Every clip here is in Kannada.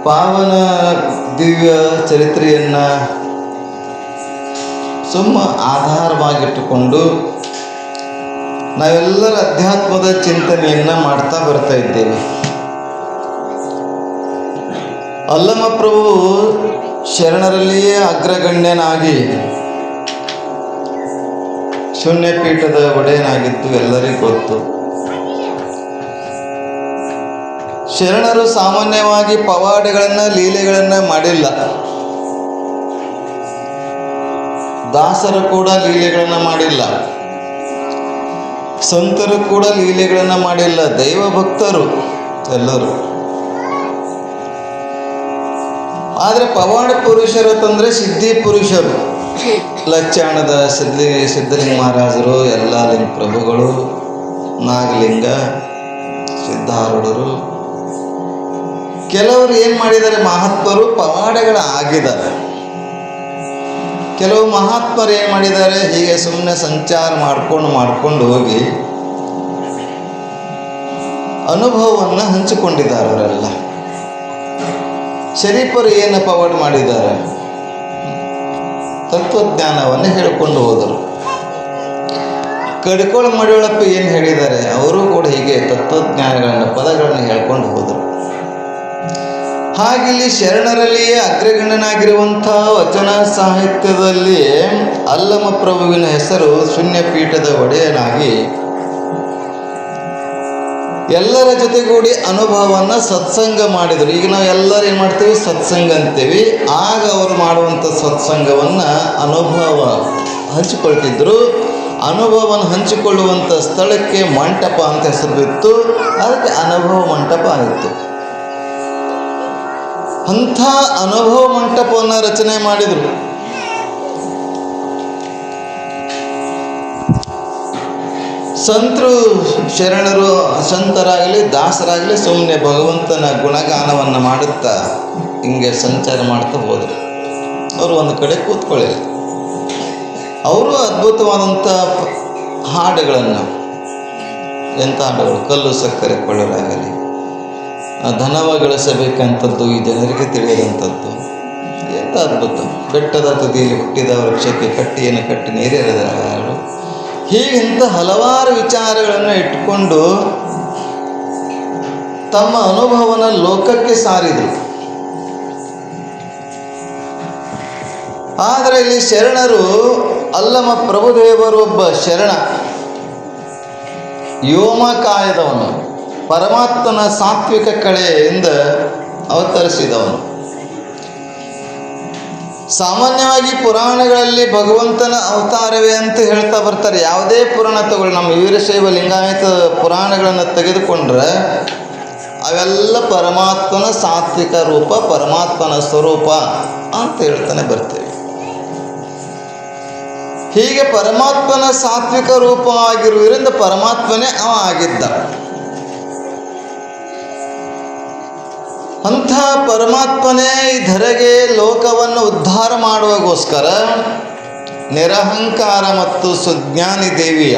ಪಾವನ ದಿವ್ಯ ಚರಿತ್ರೆಯನ್ನು ಆಧಾರವಾಗಿಟ್ಟುಕೊಂಡು ನಾವೆಲ್ಲರ ಅಧ್ಯಾತ್ಮದ ಚಿಂತನೆಯನ್ನು ಮಾಡ್ತಾ ಬರ್ತಾ ಇದ್ದೇವೆ. ಅಲ್ಲಮಪ್ರಭು ಶರಣರಲ್ಲಿಯೇ ಅಗ್ರಗಣ್ಯನಾಗಿ ಶೂನ್ಯಪೀಠದ ಒಡೆಯನಾಗಿದ್ದು ಎಲ್ಲರಿಗೂ ಗೊತ್ತು. ಶರಣರು ಸಾಮಾನ್ಯವಾಗಿ ಪವಾಡಗಳನ್ನು ಲೀಲೆಗಳನ್ನು ಮಾಡಿಲ್ಲ. ದಾಸರು ಕೂಡ ಲೀಲೆಗಳನ್ನು ಮಾಡಿಲ್ಲ, ಸಂತರು ಕೂಡ ಲೀಲೆಗಳನ್ನು ಮಾಡಿಲ್ಲ. ದೈವ ಭಕ್ತರು ಎಲ್ಲರೂ. ಆದರೆ ಪವಾಡ ಪುರುಷರು ಅಂತಂದರೆ ಸಿದ್ಧಿ ಪುರುಷರು. ಲಚ್ಚಾಣದ ಸಿದ್ಧಲಿಂಗ ಮಹಾರಾಜರು, ಎಲ್ಲ ಲಿಂಗ ಪ್ರಭುಗಳು, ನಾಗಲಿಂಗ, ಸಿದ್ಧಾರೂಢರು, ಕೆಲವರು ಏನು ಮಾಡಿದ್ದಾರೆ, ಮಹಾತ್ಮರು ಪವಾಡಗಳ ಆಗಿದ್ದಾರೆ. ಕೆಲವು ಮಹಾತ್ಮರು ಏನು ಮಾಡಿದ್ದಾರೆ, ಹೀಗೆ ಸುಮ್ಮನೆ ಸಂಚಾರ ಮಾಡ್ಕೊಂಡು ಹೋಗಿ ಅನುಭವವನ್ನು ಹಂಚಿಕೊಂಡಿದ್ದಾರೆ. ಅವರೆಲ್ಲ ಶರೀಫರು ಏನು ಪವಾಡ ಮಾಡಿದ್ದಾರೆ, ತತ್ವಜ್ಞಾನವನ್ನು ಹೇಳಿಕೊಂಡು ಹೋದರು. ಕಡಿಕೋಳ ಮಡಿಯೊಳಪ್ಪ ಏನು ಹೇಳಿದ್ದಾರೆ, ಅವರು ಕೂಡ ಹೀಗೆ ತತ್ವಜ್ಞಾನಗಳನ್ನು ಪದಗಳನ್ನು ಹೇಳ್ಕೊಂಡು ಹೋದರು. ಹಾಗಿಲ್ಲಿ ಶರಣರಲ್ಲಿಯೇ ಅಗ್ರಗಣ್ಯನಾಗಿರುವಂಥ ವಚನ ಸಾಹಿತ್ಯದಲ್ಲಿ ಅಲ್ಲಮಪ್ರಭುವಿನ ಹೆಸರು ಶೂನ್ಯಪೀಠದ ಒಡೆಯನಾಗಿ ಎಲ್ಲರ ಜೊತೆಗೂಡಿ ಅನುಭವವನ್ನು ಸತ್ಸಂಗ ಮಾಡಿದರು. ಈಗ ನಾವು ಎಲ್ಲರೂ ಏನು ಮಾಡ್ತೀವಿ, ಸತ್ಸಂಗ ಅಂತೀವಿ. ಆಗ ಅವರು ಮಾಡುವಂಥ ಸತ್ಸಂಗವನ್ನು ಅನುಭವ ಹಂಚಿಕೊಳ್ತಿದ್ರು. ಅನುಭವವನ್ನು ಹಂಚಿಕೊಳ್ಳುವಂಥ ಸ್ಥಳಕ್ಕೆ ಮಂಟಪ ಅಂತ ಹೆಸರು ಬಿತ್ತು. ಅದಕ್ಕೆ ಅನುಭವ ಮಂಟಪ ಆಗಿತ್ತು. ಅಂಥ ಅನುಭವ ಮಂಟಪವನ್ನು ರಚನೆ ಮಾಡಿದರು. ಸಂತರು, ಶರಣರು, ಸಂತರಾಗಲಿ ದಾಸರಾಗಲಿ ಸುಮ್ಮನೆ ಭಗವಂತನ ಗುಣಗಾನವನ್ನು ಮಾಡುತ್ತಾ ಹಿಂಗೆ ಸಂಚಾರ ಮಾಡ್ತಾ ಹೋದರು. ಅವರು ಒಂದು ಕಡೆ ಕೂತ್ಕೊಳ್ಳಿಲ್ಲ. ಅವರು ಅದ್ಭುತವಾದಂಥ ಹಾಡುಗಳನ್ನು, ಎಂಥ ಹಾಡುಗಳು, ಕಲ್ಲು ಸಕ್ಕರೆ ಕೊಳ್ಳರಾಗಲಿ, ಧನವ ಗಳಿಸಬೇಕಂಥದ್ದು ಈ ಜನರಿಗೆ ತಿಳಿಯದಂಥದ್ದು, ಎಂಥ ಅದ್ಭುತ. ಬೆಟ್ಟದ ತುದಿಯಲ್ಲಿ ಹುಟ್ಟಿದ ವೃಕ್ಷಕ್ಕೆ ಕಟ್ಟಿಯನ್ನು ಕಟ್ಟಿ ನೀರೆರೆದ ಹಾಡು, ಹೀಗಿಂತ ಹಲವಾರು ವಿಚಾರಗಳನ್ನು ಇಟ್ಟುಕೊಂಡು ತಮ್ಮ ಅನುಭವನ ಲೋಕಕ್ಕೆ ಸಾರಿದರು. ಆದರೆ ಇಲ್ಲಿ ಶರಣರು, ಅಲ್ಲಮ ಪ್ರಭುದೇವರು ಒಬ್ಬ ಶರಣ, ವ್ಯೋಮಕಾಯದವನು, ಪರಮಾತ್ಮನ ಸಾತ್ವಿಕ ಕಳೆಯಿಂದ ಅವತರಿಸಿದವನು. ಸಾಮಾನ್ಯವಾಗಿ ಪುರಾಣಗಳಲ್ಲಿ ಭಗವಂತನ ಅವತಾರವೇ ಅಂತ ಹೇಳ್ತಾ ಬರ್ತಾರೆ. ಯಾವುದೇ ಪುರಾಣ ತಗೊಳ್ಳಿ, ನಮ್ಮ ವೀರಶೈವ ಲಿಂಗಾಯತ ಪುರಾಣಗಳನ್ನು ತೆಗೆದುಕೊಂಡ್ರೆ ಅವೆಲ್ಲ ಪರಮಾತ್ಮನ ಸಾತ್ವಿಕ ರೂಪ, ಪರಮಾತ್ಮನ ಸ್ವರೂಪ ಅಂತ ಹೇಳ್ತಾನೆ ಬರ್ತೇವೆ. ಹೀಗೆ ಪರಮಾತ್ಮನ ಸಾತ್ವಿಕ ರೂಪ ಆಗಿರುವುದರಿಂದ ಪರಮಾತ್ಮನೇ ಅವ ಆಗಿದ್ದ. ಅಂಥ ಪರಮಾತ್ಮನೇ ಈ ಧರೆಗೆ ಲೋಕವನ್ನು ಉದ್ಧಾರ ಮಾಡುವಾಗೋಸ್ಕರ ನಿರಹಂಕಾರ ಮತ್ತು ಸುಜ್ಞಾನಿ ದೇವಿಯ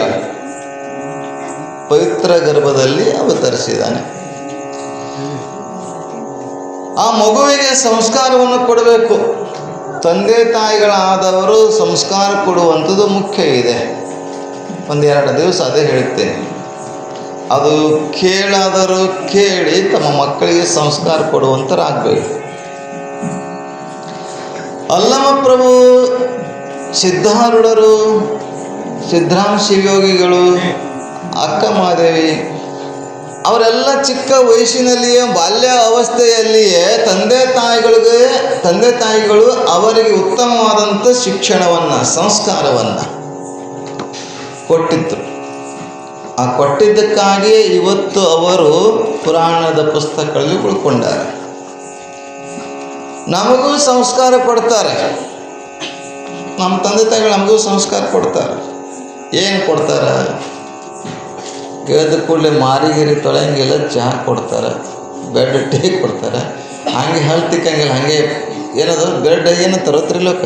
ಪವಿತ್ರ ಗರ್ಭದಲ್ಲಿ ಅವತರಿಸಿದ್ದಾನೆ. ಆ ಮಗುವಿಗೆ ಸಂಸ್ಕಾರವನ್ನು ಕೊಡಬೇಕು. ತಂದೆ ತಾಯಿಗಳಾದವರು ಸಂಸ್ಕಾರ ಕೊಡುವಂಥದ್ದು ಮುಖ್ಯ ಇದೆ. ಒಂದೆರಡು ದಿವಸ ಅದೇ ಹೇಳ್ತೇನೆ. ಅದು ಕೇಳಾದರೂ ಕೇಳಿ ತಮ್ಮ ಮಕ್ಕಳಿಗೆ ಸಂಸ್ಕಾರ ಕೊಡುವಂಥರಾಗಬೇಕು. ಅಲ್ಲಮಪ್ರಭು, ಸಿದ್ಧಾರೂಢರು, ಸಿದ್ಧರಾಮ ಶಿವಯೋಗಿಗಳು, ಅಕ್ಕ ಮಹಾದೇವಿ ಅವರೆಲ್ಲ ಚಿಕ್ಕ ವಯಸ್ಸಿನಲ್ಲಿಯೇ, ಬಾಲ್ಯ ಅವಸ್ಥೆಯಲ್ಲಿಯೇ ತಂದೆ ತಾಯಿಗಳು ಅವರಿಗೆ ಉತ್ತಮವಾದಂಥ ಶಿಕ್ಷಣವನ್ನು, ಸಂಸ್ಕಾರವನ್ನು ಕೊಟ್ಟಿದ್ದರು. ಆ ಕೊಟ್ಟಿದ್ದಕ್ಕಾಗಿಯೇ ಇವತ್ತು ಅವರು ಪುರಾಣದ ಪುಸ್ತಕಗಳಲ್ಲಿ ಉಳ್ಕೊಂಡಾರೆ. ನಮಗೂ ಸಂಸ್ಕಾರ ಕೊಡ್ತಾರೆ. ನಮ್ಮ ತಂದೆ ತಾಯಿಗಳು ನಮಗೂ ಸಂಸ್ಕಾರ ಕೊಡ್ತಾರೆ. ಏನು ಕೊಡ್ತಾರೆ? ಎದ್ದ ಕೂಡಲೇ ಮಾರಿಗಿರಿ ತೊಳೆಯಂಗಿಲ್ಲ, ಚಹಾ ಕೊಡ್ತಾರೆ, ಬೆಡ್ ಟೀ ಕೊಡ್ತಾರೆ. ಹಂಗೆ ಹಲ್ ತಿಕ್ಕಂಗಿಲ್ಲ, ಹಾಗೆ ಏನದು ಬೆಡ್ ಏನು ತರೋತ್ರಿಲೋಕ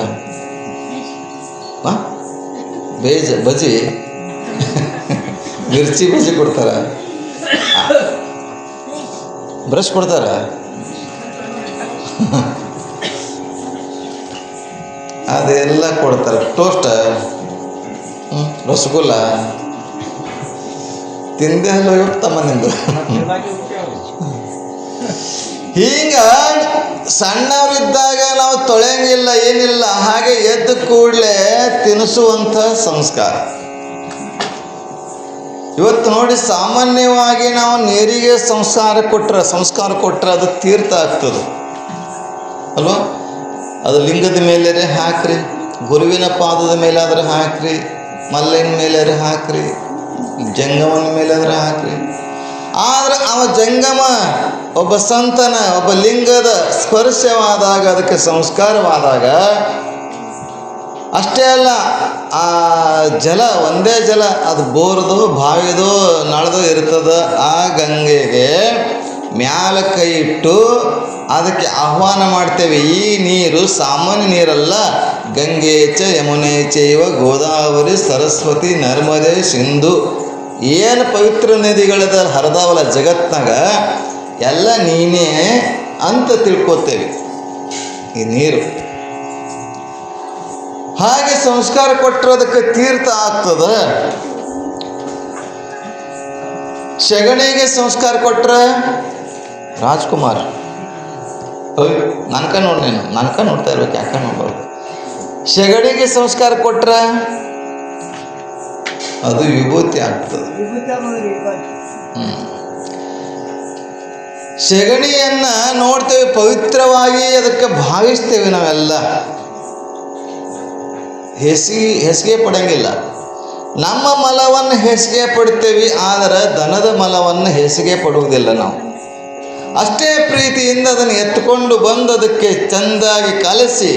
ಬಜ್ಜಿ ಮಿರ್ಚಿ ಬಜ್ಜಿ ಕೊಡ್ತಾರೆ, ಬ್ರಷ್ ಕೊಡ್ತಾರೆ, ಅದೆಲ್ಲ ಕೊಡ್ತಾರೆ. ಟೋಸ್ಟ್, ರಸಗುಲ್ಲ ತಿಂದೆ ಅಲ್ಲ ತಮ್ಮ ನಿಂದು. ಹೀಗ ಸಣ್ಣವರಿದ್ದಾಗ ನಾವು ತೊಳೆಯಂಗಿಲ್ಲ, ಏನಿಲ್ಲ, ಹಾಗೆ ಎದ್ದು ಕೂಡಲೇ ತಿನ್ನಿಸುವಂಥ ಸಂಸ್ಕಾರ. ಇವತ್ತು ನೋಡಿ, ಸಾಮಾನ್ಯವಾಗಿ ನಾವು ನೀರಿಗೆ ಸಂಸ್ಕಾರ ಕೊಟ್ಟರೆ ಅದು ತೀರ್ಥ ಆಗ್ತದೆ ಅಲ್ವಾ? ಅದು ಲಿಂಗದ ಮೇಲೆರೆ ಹಾಕ್ರಿ, ಗುರುವಿನ ಪಾದದ ಮೇಲಾದ್ರೆ ಹಾಕ್ರಿ, ಮಲ್ಲಿನ ಮೇಲಾದ್ರೆ ಹಾಕ್ರಿ, ಜಂಗಮನ ಮೇಲಾದ್ರೆ ಹಾಕ್ರಿ. ಆದರೆ ಅವ ಜಂಗಮ ಒಬ್ಬ ಸಂತನ, ಒಬ್ಬ ಲಿಂಗದ ಸ್ಪರ್ಶವಾದಾಗ, ಅದಕ್ಕೆ ಸಂಸ್ಕಾರವಾದಾಗ ಅಷ್ಟೇ ಅಲ್ಲ, ಆ ಜಲ ಒಂದೇ ಜಲ, ಅದು ಬೋರ್ದು, ಬಾವಿದು, ನಳದು ಇರ್ತದೆ. ಆ ಗಂಗೆಗೆ ಮ್ಯಾಲ ಕೈ ಇಟ್ಟು ಅದಕ್ಕೆ ಆಹ್ವಾನ ಮಾಡ್ತೇವೆ. ಈ ನೀರು ಸಾಮಾನ್ಯ ನೀರಲ್ಲ. ಗಂಗೆ ಚ ಯಮುನೆ ಚೈವ ಗೋದಾವರಿ ಸರಸ್ವತಿ ನರ್ಮದೆ ಸಿಂಧು, ಏನು ಪವಿತ್ರ ನದಿಗಳದ ಹರಿದಾವಲ್ಲ ಜಗತ್ನಾಗ, ಎಲ್ಲ ನೀನೇ ಅಂತ ತಿಳ್ಕೊತೇವೆ ಈ ನೀರು. ಹಾಗೆ ಸಂಸ್ಕಾರ ಕೊಟ್ಟರೆ ಅದಕ್ಕೆ ತೀರ್ಥ ಆಗ್ತದೆ. ಸೆಗಣಿಗೆ ಸಂಸ್ಕಾರ ಕೊಟ್ರೆ ರಾಜ್ಕುಮಾರ್, ನನ್ಕ ನೋಡಿ, ನೀನು ನನ್ಕ ನೋಡ್ತಾ ಇರ್ಬೇಕು, ಯಾಕೆ ನೋಡ್ಬಾರ್ದು. ಸೆಗಣಿಗೆ ಸಂಸ್ಕಾರ ಕೊಟ್ರೆ ಅದು ವಿಭೂತಿ ಆಗ್ತದೆ. ಸೆಗಣಿಯನ್ನ ನೋಡ್ತೇವೆ, ಪವಿತ್ರವಾಗಿ ಅದಕ್ಕೆ ಭಾವಿಸ್ತೇವೆ ನಾವೆಲ್ಲ. ಹೆಸಿಗೆ ಪಡಂಗಿಲ್ಲ. ನಮ್ಮ ಮಲವನ್ನು ಹೆಸಿಗೆ ಪಡ್ತೇವೆ, ಆದರೆ ದನದ ಮಲವನ್ನು ಹೆಸಿಗೆ ಪಡುವುದಿಲ್ಲ ನಾವು. ಅಷ್ಟೇ ಪ್ರೀತಿಯಿಂದ ಅದನ್ನು ಎತ್ಕೊಂಡು ಬಂದು ಅದಕ್ಕೆ ಚೆಂದಾಗಿ ಕಲಸಿ,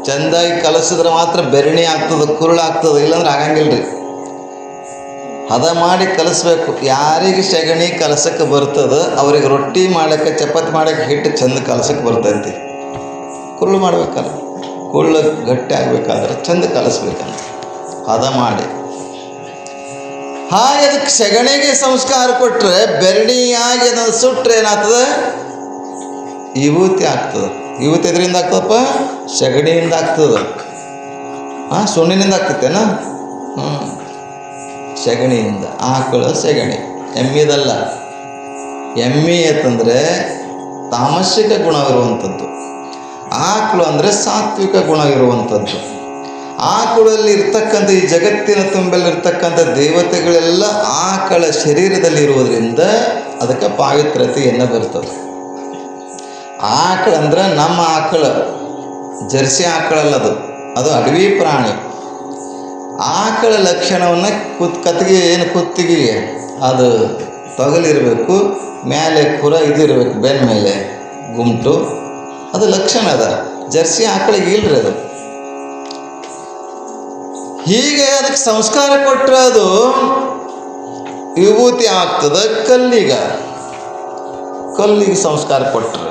ಚೆಂದಾಗಿ ಕಲಸಿದ್ರೆ ಮಾತ್ರ ಬೆರಣಿ ಆಗ್ತದೆ, ಕುರುಳಾಗ್ತದೆ, ಇಲ್ಲಾಂದ್ರೆ ಆಗಂಗಿಲ್ಲ ರೀ. ಹದ ಮಾಡಿ ಕಲಿಸ್ಬೇಕು. ಯಾರಿಗೆ ಸೆಗಣಿ ಕಲಸಕ್ಕೆ ಬರ್ತದೆ ಅವ್ರಿಗೆ ರೊಟ್ಟಿ ಮಾಡೋಕ್ಕೆ, ಚಪಾತಿ ಮಾಡೋಕ್ಕೆ ಹಿಟ್ಟು ಚೆಂದ ಕಲಸಕ್ಕೆ ಬರ್ತೈತಿ. ಕುರುಳು ಮಾಡ್ಬೇಕಲ್ಲ, ಕುಳ್ಳು ಗಟ್ಟಿ ಆಗಬೇಕಾದ್ರೆ ಚೆಂದ ಕಲಿಸ್ಬೇಕಂತ ಹದ ಮಾಡಿ. ಹಾಗೆ ಅದಕ್ಕೆ ಸೆಗಣಿಗೆ ಸಂಸ್ಕಾರ ಕೊಟ್ಟರೆ, ಬೆರಣಿಯಾಗಿ ಅದನ್ನು ಸುಟ್ಟರೆ ಏನಾಗ್ತದೆ? ವಿಭೂತಿ ಆಗ್ತದೆ. ವಿಭೂತಿ ಎದರಿಂದ ಆಗ್ತದಪ್ಪ? ಸೆಗಣಿಯಿಂದ ಆಗ್ತದೆ. ಸುಣ್ಣಿನಿಂದ ಆಗ್ತೈತೇನ? ಸೆಗಣಿಯಿಂದ. ಆಕಳ ಸೆಗಣಿ, ಎಮ್ಮಿದಲ್ಲ. ಎಮ್ಮಿ ಅಂತಂದರೆ ತಾಮಸಿಕ ಗುಣವಿರುವಂಥದ್ದು, ಆಕಳು ಅಂದರೆ ಸಾತ್ವಿಕ ಗುಣ ಇರುವಂಥದ್ದು. ಆಕಳಲ್ಲಿ ಇರ್ತಕ್ಕಂಥ, ಈ ಜಗತ್ತಿನ ತುಂಬಲಿರ್ತಕ್ಕಂಥ ದೇವತೆಗಳೆಲ್ಲ ಆಕಳ ಶರೀರದಲ್ಲಿ ಇರುವುದರಿಂದ ಅದಕ್ಕೆ ಪಾವಿತ್ರತೆಯನ್ನು ಬರ್ತದೆ. ಆಕಳಂದ್ರೆ ನಮ್ಮ ಆಕಳ, ಜರ್ಸಿ ಆಕಳಲ್ಲದು, ಅದು ಅಡವಿ ಪ್ರಾಣಿ. ಆಕಳ ಲಕ್ಷಣವನ್ನು ಕುತ್ತಿಗೆ ಅದು ತೊಗಲಿರಬೇಕು, ಮೇಲೆ ಕುರ ಇದಿರಬೇಕು, ಬೆನ್ನ ಮೇಲೆ ಗುಂಟು, ಅದು ಲಕ್ಷಣ ಅದ. ಜರ್ಸಿ ಆಕಳಿಗೆ ಇಲ್ರಿ ಅದು. ಹೀಗೆ ಅದಕ್ಕೆ ಸಂಸ್ಕಾರ ಕೊಟ್ಟರೆ ಅದು ವಿಭೂತಿ ಆಗ್ತದೆ. ಕಲ್ಲಿಗೆ ಸಂಸ್ಕಾರ ಕೊಟ್ಟರೆ,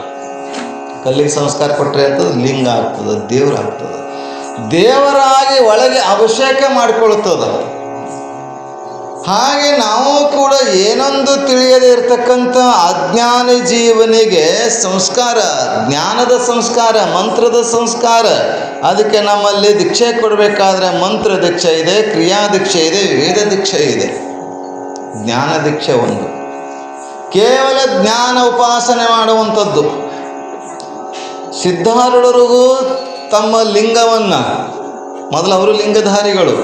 ಕಲ್ಲಿಗೆ ಸಂಸ್ಕಾರ ಕೊಟ್ಟರೆ ಅಂತದ್ದು ಲಿಂಗ ಆಗ್ತದೆ, ದೇವರಾಗ್ತದೆ. ದೇವರಾಗಿ ಒಳಗೆ ಅಭಿಷೇಕ ಮಾಡಿಕೊಳ್ತದೆ. ಹಾಗೆ ನಾವು ಕೂಡ ಏನೊಂದು ತಿಳಿಯದೇ ಇರತಕ್ಕಂಥ ಅಜ್ಞಾನಿ ಜೀವನಿಗೆ ಸಂಸ್ಕಾರ, ಜ್ಞಾನದ ಸಂಸ್ಕಾರ, ಮಂತ್ರದ ಸಂಸ್ಕಾರ. ಅದಕ್ಕೆ ನಮ್ಮಲ್ಲಿ ದೀಕ್ಷೆ ಕೊಡಬೇಕಾದ್ರೆ ಮಂತ್ರ ದೀಕ್ಷೆ ಇದೆ, ಕ್ರಿಯಾ ದೀಕ್ಷೆ ಇದೆ, ವೇದ ದೀಕ್ಷೆ ಇದೆ. ಜ್ಞಾನ ದೀಕ್ಷೆ ಒಂದು, ಕೇವಲ ಜ್ಞಾನ ಉಪಾಸನೆ ಮಾಡುವಂಥದ್ದು. ಸಿದ್ಧಾರೂಢರಿಗೂ ತಮ್ಮ ಲಿಂಗವನ್ನು, ಮೊದಲು ಅವರು ಲಿಂಗಧಾರಿಗಳು,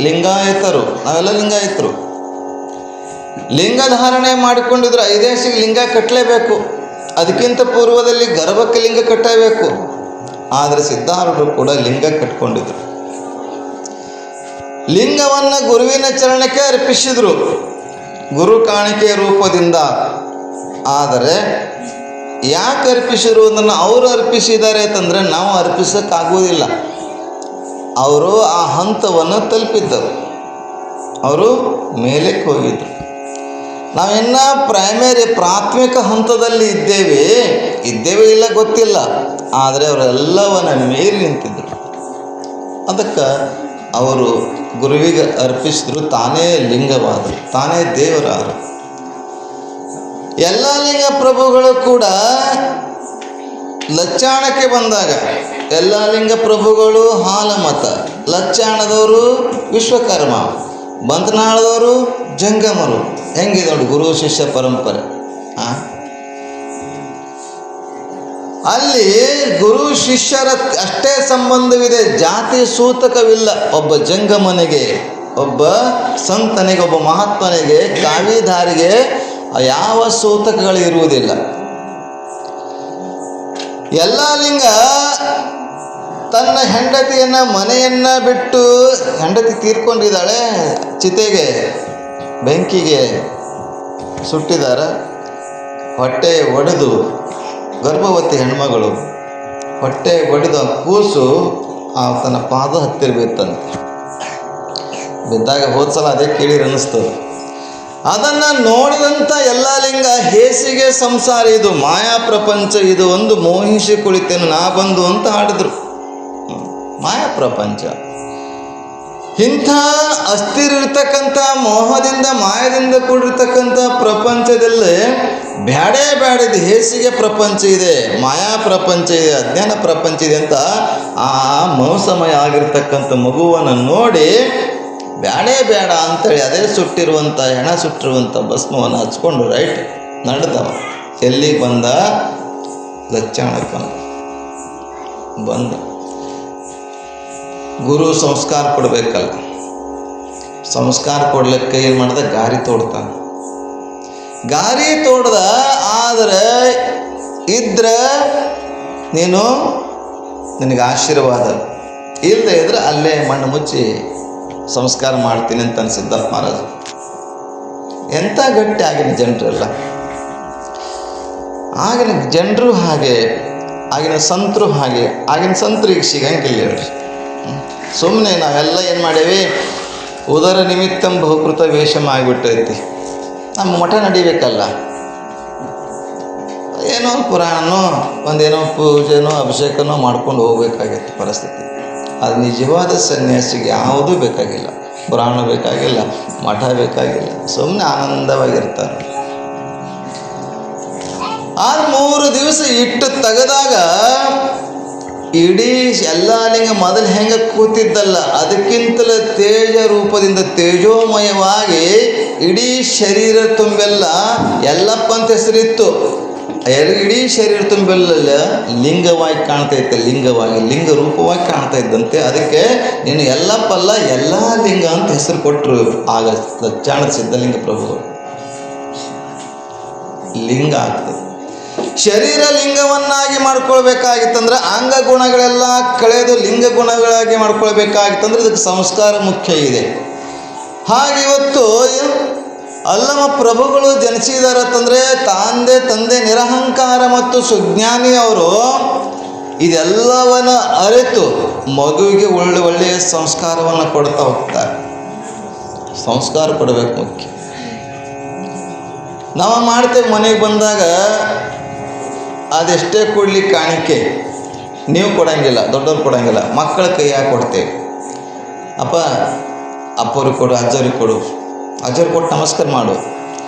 ಲಿಂಗಾಯತರು, ನಾವೆಲ್ಲ ಲಿಂಗಾಯತರು. ಲಿಂಗಧಾರಣೆ ಮಾಡಿಕೊಂಡಿದ್ರು. 5 ಲಿಂಗ ಕಟ್ಟಲೇಬೇಕು. ಅದಕ್ಕಿಂತ ಪೂರ್ವದಲ್ಲಿ ಗರ್ಭಕ್ಕೆ ಲಿಂಗ ಕಟ್ಟಬೇಕು. ಆದರೆ ಸಿದ್ಧಾರೂಢರು ಕೂಡ ಲಿಂಗ ಕಟ್ಕೊಂಡಿದ್ರು. ಲಿಂಗವನ್ನು ಗುರುವಿನ ಚರಣಕ್ಕೆ ಅರ್ಪಿಸಿದರು, ಗುರು ಕಾಣಿಕೆಯ ರೂಪದಿಂದ. ಆದರೆ ಯಾಕೆ ಅರ್ಪಿಸಿರು ಅಂದ್ರೆ, ಅವರು ಅರ್ಪಿಸಿದ್ದಾರೆ ಅಂತಂದರೆ ನಾವು ಅರ್ಪಿಸೋಕ್ಕಾಗುವುದಿಲ್ಲ. ಅವರು ಆ ಹಂತವನ್ನು ತಲುಪಿದ್ದರು, ಅವರು ಮೇಲಕ್ಕೆ ಹೋಗಿದ್ರು. ನಾವಿನ್ನು ಪ್ರಾಥಮಿಕ ಹಂತದಲ್ಲಿ ಇದ್ದೇವೆ ಇಲ್ಲ ಗೊತ್ತಿಲ್ಲ, ಆದರೆ ಅವರೆಲ್ಲವನ್ನ ಮೀರಿ ನಿಂತಿದ್ದರು. ಅದಕ್ಕೆ ಅವರು ಗುರುವಿಗೆ ಅರ್ಪಿಸಿದ್ರು, ತಾನೇ ಲಿಂಗವಾದರು, ತಾನೇ ದೇವರಾದರು. ಎಲ್ಲ ಲಿಂಗ ಪ್ರಭುಗಳು ಕೂಡ ಲಚ್ಚಾಣಕ್ಕೆ ಬಂದಾಗ ಎಲ್ಲ ಲಿಂಗ ಪ್ರಭುಗಳು ಹಾಲಮತ, ಲಚ್ಚಾಣದವರು ವಿಶ್ವಕರ್ಮ, ಬಂತನಾಳದವರು ಜಂಗಮರು. ಹೆಂಗಿದೆ ನೋಡಿ ಗುರು ಶಿಷ್ಯ ಪರಂಪರೆ. ಅಲ್ಲಿ ಗುರು ಶಿಷ್ಯರ ಅಷ್ಟೇ ಸಂಬಂಧವಿದೆ, ಜಾತಿ ಸೂತಕವಿಲ್ಲ. ಒಬ್ಬ ಜಂಗಮನಿಗೆ, ಒಬ್ಬ ಸಂತನಿಗೆ, ಒಬ್ಬ ಮಹಾತ್ಮನಿಗೆ, ಕಾವಿಧಾರಿಗೆ ಯಾವ ಸೂತಕಗಳು ಇರುವುದಿಲ್ಲ. ಎಲ್ಲ ಲಿಂಗ ತನ್ನ ಹೆಂಡತಿಯನ್ನು ಮನೆಯನ್ನು ಬಿಟ್ಟು, ಹೆಂಡತಿ ತೀರ್ಕೊಂಡಿದ್ದಾಳೆ, ಚಿತೆಗೆ ಬೆಂಕಿಗೆ ಸುಟ್ಟಿದ್ದಾರೆ, ಹೊಟ್ಟೆ ಒಡೆದು ಗರ್ಭವತಿ ಹೆಣ್ಮಗಳು ಹೊಟ್ಟೆ ಒಡೆದು ಕೂಸು ತನ್ನ ಪಾದ ಹತ್ತಿರ ಬಿತ್ತಂತೆ. ಬಿದ್ದಾಗ ಹೋದ್ಸಲ ಅದೇ ಕೇಳಿರಿ ಅನ್ನಿಸ್ತದೆ. ಅದನ್ನು ನೋಡಿದಂಥ ಎಲ್ಲ ಲಿಂಗ ಹೇಸಿಗೆ ಸಂಸಾರ ಇದು, ಮಾಯಾ ಪ್ರಪಂಚ ಇದು, ಒಂದು ಮೋಹಿಸಿ ಕುಳಿತೇನು ನಾ ಬಂದು ಅಂತ ಹಾಡಿದ್ರು. ಮಾಯಾ ಪ್ರಪಂಚ ಇಂಥ ಅಸ್ಥಿರಿರ್ತಕ್ಕಂಥ ಮೋಹದಿಂದ ಮಾಯದಿಂದ ಕೂಡಿರ್ತಕ್ಕಂಥ ಪ್ರಪಂಚದಲ್ಲೇ ಬ್ಯಾಡಿದ ಹೇಸಿಗೆ ಪ್ರಪಂಚ ಇದೆ, ಮಾಯಾ ಪ್ರಪಂಚ ಇದೆ, ಅಜ್ಞಾನ ಪ್ರಪಂಚ ಇದೆ ಅಂತ ಆ ಮೋಸಮಯ ಆಗಿರ್ತಕ್ಕಂಥ ಮಗುವನ್ನು ನೋಡಿ ಬೇಡ ಅಂತೇಳಿ ಅದೇ ಸುಟ್ಟಿರುವಂಥ ಹೆಣ ಸುಟ್ಟಿರುವಂಥ ಭಸ್ಮವನ್ನು ಹಚ್ಕೊಂಡು ರೈಟ್ ನಡೆದವ. ಎಲ್ಲಿಗೆ ಬಂದ? ಲಚ್ಚಾಣಕ್ಕೆ ಬಂದ. ಗುರು ಸಂಸ್ಕಾರ ಕೊಡಬೇಕಲ್ಲ, ಸಂಸ್ಕಾರ ಕೊಡ್ಲಿಕ್ಕೆ ಏನು ಮಾಡ್ದ? ಗಾರಿ ತೋಡ್ತಾನೆ. ಗಾರಿ ತೋಡ್ದ. ಆದರೆ ಇದ್ರೆ ನಿನಗೆ ಆಶೀರ್ವಾದ, ಇಲ್ಲದೆ ಇದ್ರೆ ಅಲ್ಲೇ ಮಣ್ಣು ಮುಚ್ಚಿ ಸಂಸ್ಕಾರ ಮಾಡ್ತೀನಿ ಅಂತ ಸಿದ್ಧಾರ್ಥ ಮಹಾರಾಜ. ಎಂಥ ಗಟ್ಟಿ ಆಗಿನ ಜನರೆಲ್ಲ. ಆಗಿನ ಜನರು ಹಾಗೆ, ಆಗಿನ ಸಂತರು ಹಾಗೆ. ಆಗಿನ ಸಂತರಿಗೆ ಸಿಗಂಗಿಲ್ಲ ಹೇಳ್ರಿ. ಸುಮ್ಮನೆ ನಾವೆಲ್ಲ ಏನು ಮಾಡೇವಿ? ಉದರ ನಿಮಿತ್ತಂ ಬಹುಕೃತ ವೇಷಮ ಆಗಿಬಿಟ್ಟೈತಿ. ನಮ್ಮ ಮಠ ನಡಿಬೇಕಲ್ಲ, ಏನೋ ಪುರಾಣನೋ ಒಂದೇನೋ ಪೂಜೆನೋ ಅಭಿಷೇಕನೋ ಮಾಡ್ಕೊಂಡು ಹೋಗ್ಬೇಕಾಗಿತ್ತು ಪರಿಸ್ಥಿತಿ. ಅದು ನಿಜವಾದ ಸನ್ಯಾಸಿಗೆ ಯಾವುದೂ ಬೇಕಾಗಿಲ್ಲ, ಪುರಾಣ ಬೇಕಾಗಿಲ್ಲ, ಮಠ ಬೇಕಾಗಿಲ್ಲ, ಸುಮ್ಮನೆ ಆನಂದವಾಗಿರ್ತಾರೆ. ಆ 3 ದಿವಸ ಇಟ್ಟು ತೆಗೆದಾಗ ಇಡೀ ಎಲ್ಲ ಲಿಂಗ ಮೊದಲು ಹೆಂಗೆ ಕೂತಿದ್ದಲ್ಲ ಅದಕ್ಕಿಂತಲೂ ತೇಜ ರೂಪದಿಂದ ತೇಜೋಮಯವಾಗಿ ಇಡೀ ಶರೀರ ತುಂಬೆಲ್ಲ ಎಲ್ಲಪ್ಪ ಅಂತ ಹೆಸರಿತ್ತು. ಇಡೀ ಶರೀರ ತುಂಬೆಲ್ಲ ಲಿಂಗವಾಗಿ ಕಾಣ್ತೈತೆ, ಲಿಂಗ ರೂಪವಾಗಿ ಕಾಣ್ತಾ ಇದ್ದಂತೆ. ಅದಕ್ಕೆ ನೀನು ಎಲ್ಲಪ್ಪಲ್ಲ ಎಲ್ಲ ಲಿಂಗ ಅಂತ ಹೆಸರು ಕೊಟ್ಟರು. ಆಗ ಲಚ್ಚಾಣದ ಸಿದ್ಧಲಿಂಗ ಪ್ರಭುಗಳು ಲಿಂಗ ಆಗ್ತದೆ. ಶರೀರ ಲಿಂಗವನ್ನಾಗಿ ಮಾಡ್ಕೊಳ್ಬೇಕಾಗಿತ್ತಂದ್ರೆ ಅಂಗ ಗುಣಗಳೆಲ್ಲ ಕಳೆದು ಲಿಂಗ ಗುಣಗಳಾಗಿ ಮಾಡ್ಕೊಳ್ಬೇಕಾಗಿತ್ತಂದ್ರೆ ಇದಕ್ಕೆ ಸಂಸ್ಕಾರ ಮುಖ್ಯ ಇದೆ. ಹಾಗೆ ಇವತ್ತು ಅಲ್ಲಮ ಪ್ರಭುಗಳು ಜನಿಸಿದಾರತ್ತಂದರೆ ತಂದೆ ನಿರಹಂಕಾರ ಮತ್ತು ಸುಜ್ಞಾನಿ ಅವರು ಇದೆಲ್ಲವನ್ನ ಅರಿತು ಮಗುವಿಗೆ ಒಳ್ಳೆಯ ಸಂಸ್ಕಾರವನ್ನು ಕೊಡ್ತಾ ಹೋಗ್ತಾರೆ. ಸಂಸ್ಕಾರ ಕೊಡಬೇಕು ಮುಖ್ಯ. ನಾವು ಮಾಡ್ತೇವೆ ಮನೆಗೆ ಬಂದಾಗ ಅದೆಷ್ಟೇ ಕೊಡಲಿ ಕಾಣಿಕೆ ನೀವು ಕೊಡೋಂಗಿಲ್ಲ, ದೊಡ್ಡವ್ರು ಕೊಡೋಂಗಿಲ್ಲ, ಮಕ್ಕಳ ಕೈಯಾಗ ಕೊಡ್ತೇವೆ. ಅಪ್ಪವ್ರಿಗೆ ಕೊಡು, ಅಜ್ಜವ್ರಿಗೆ ಕೊಡು, ಅಜ್ಜವ್ರಿಗೆ ಕೊಟ್ಟು ನಮಸ್ಕಾರ ಮಾಡು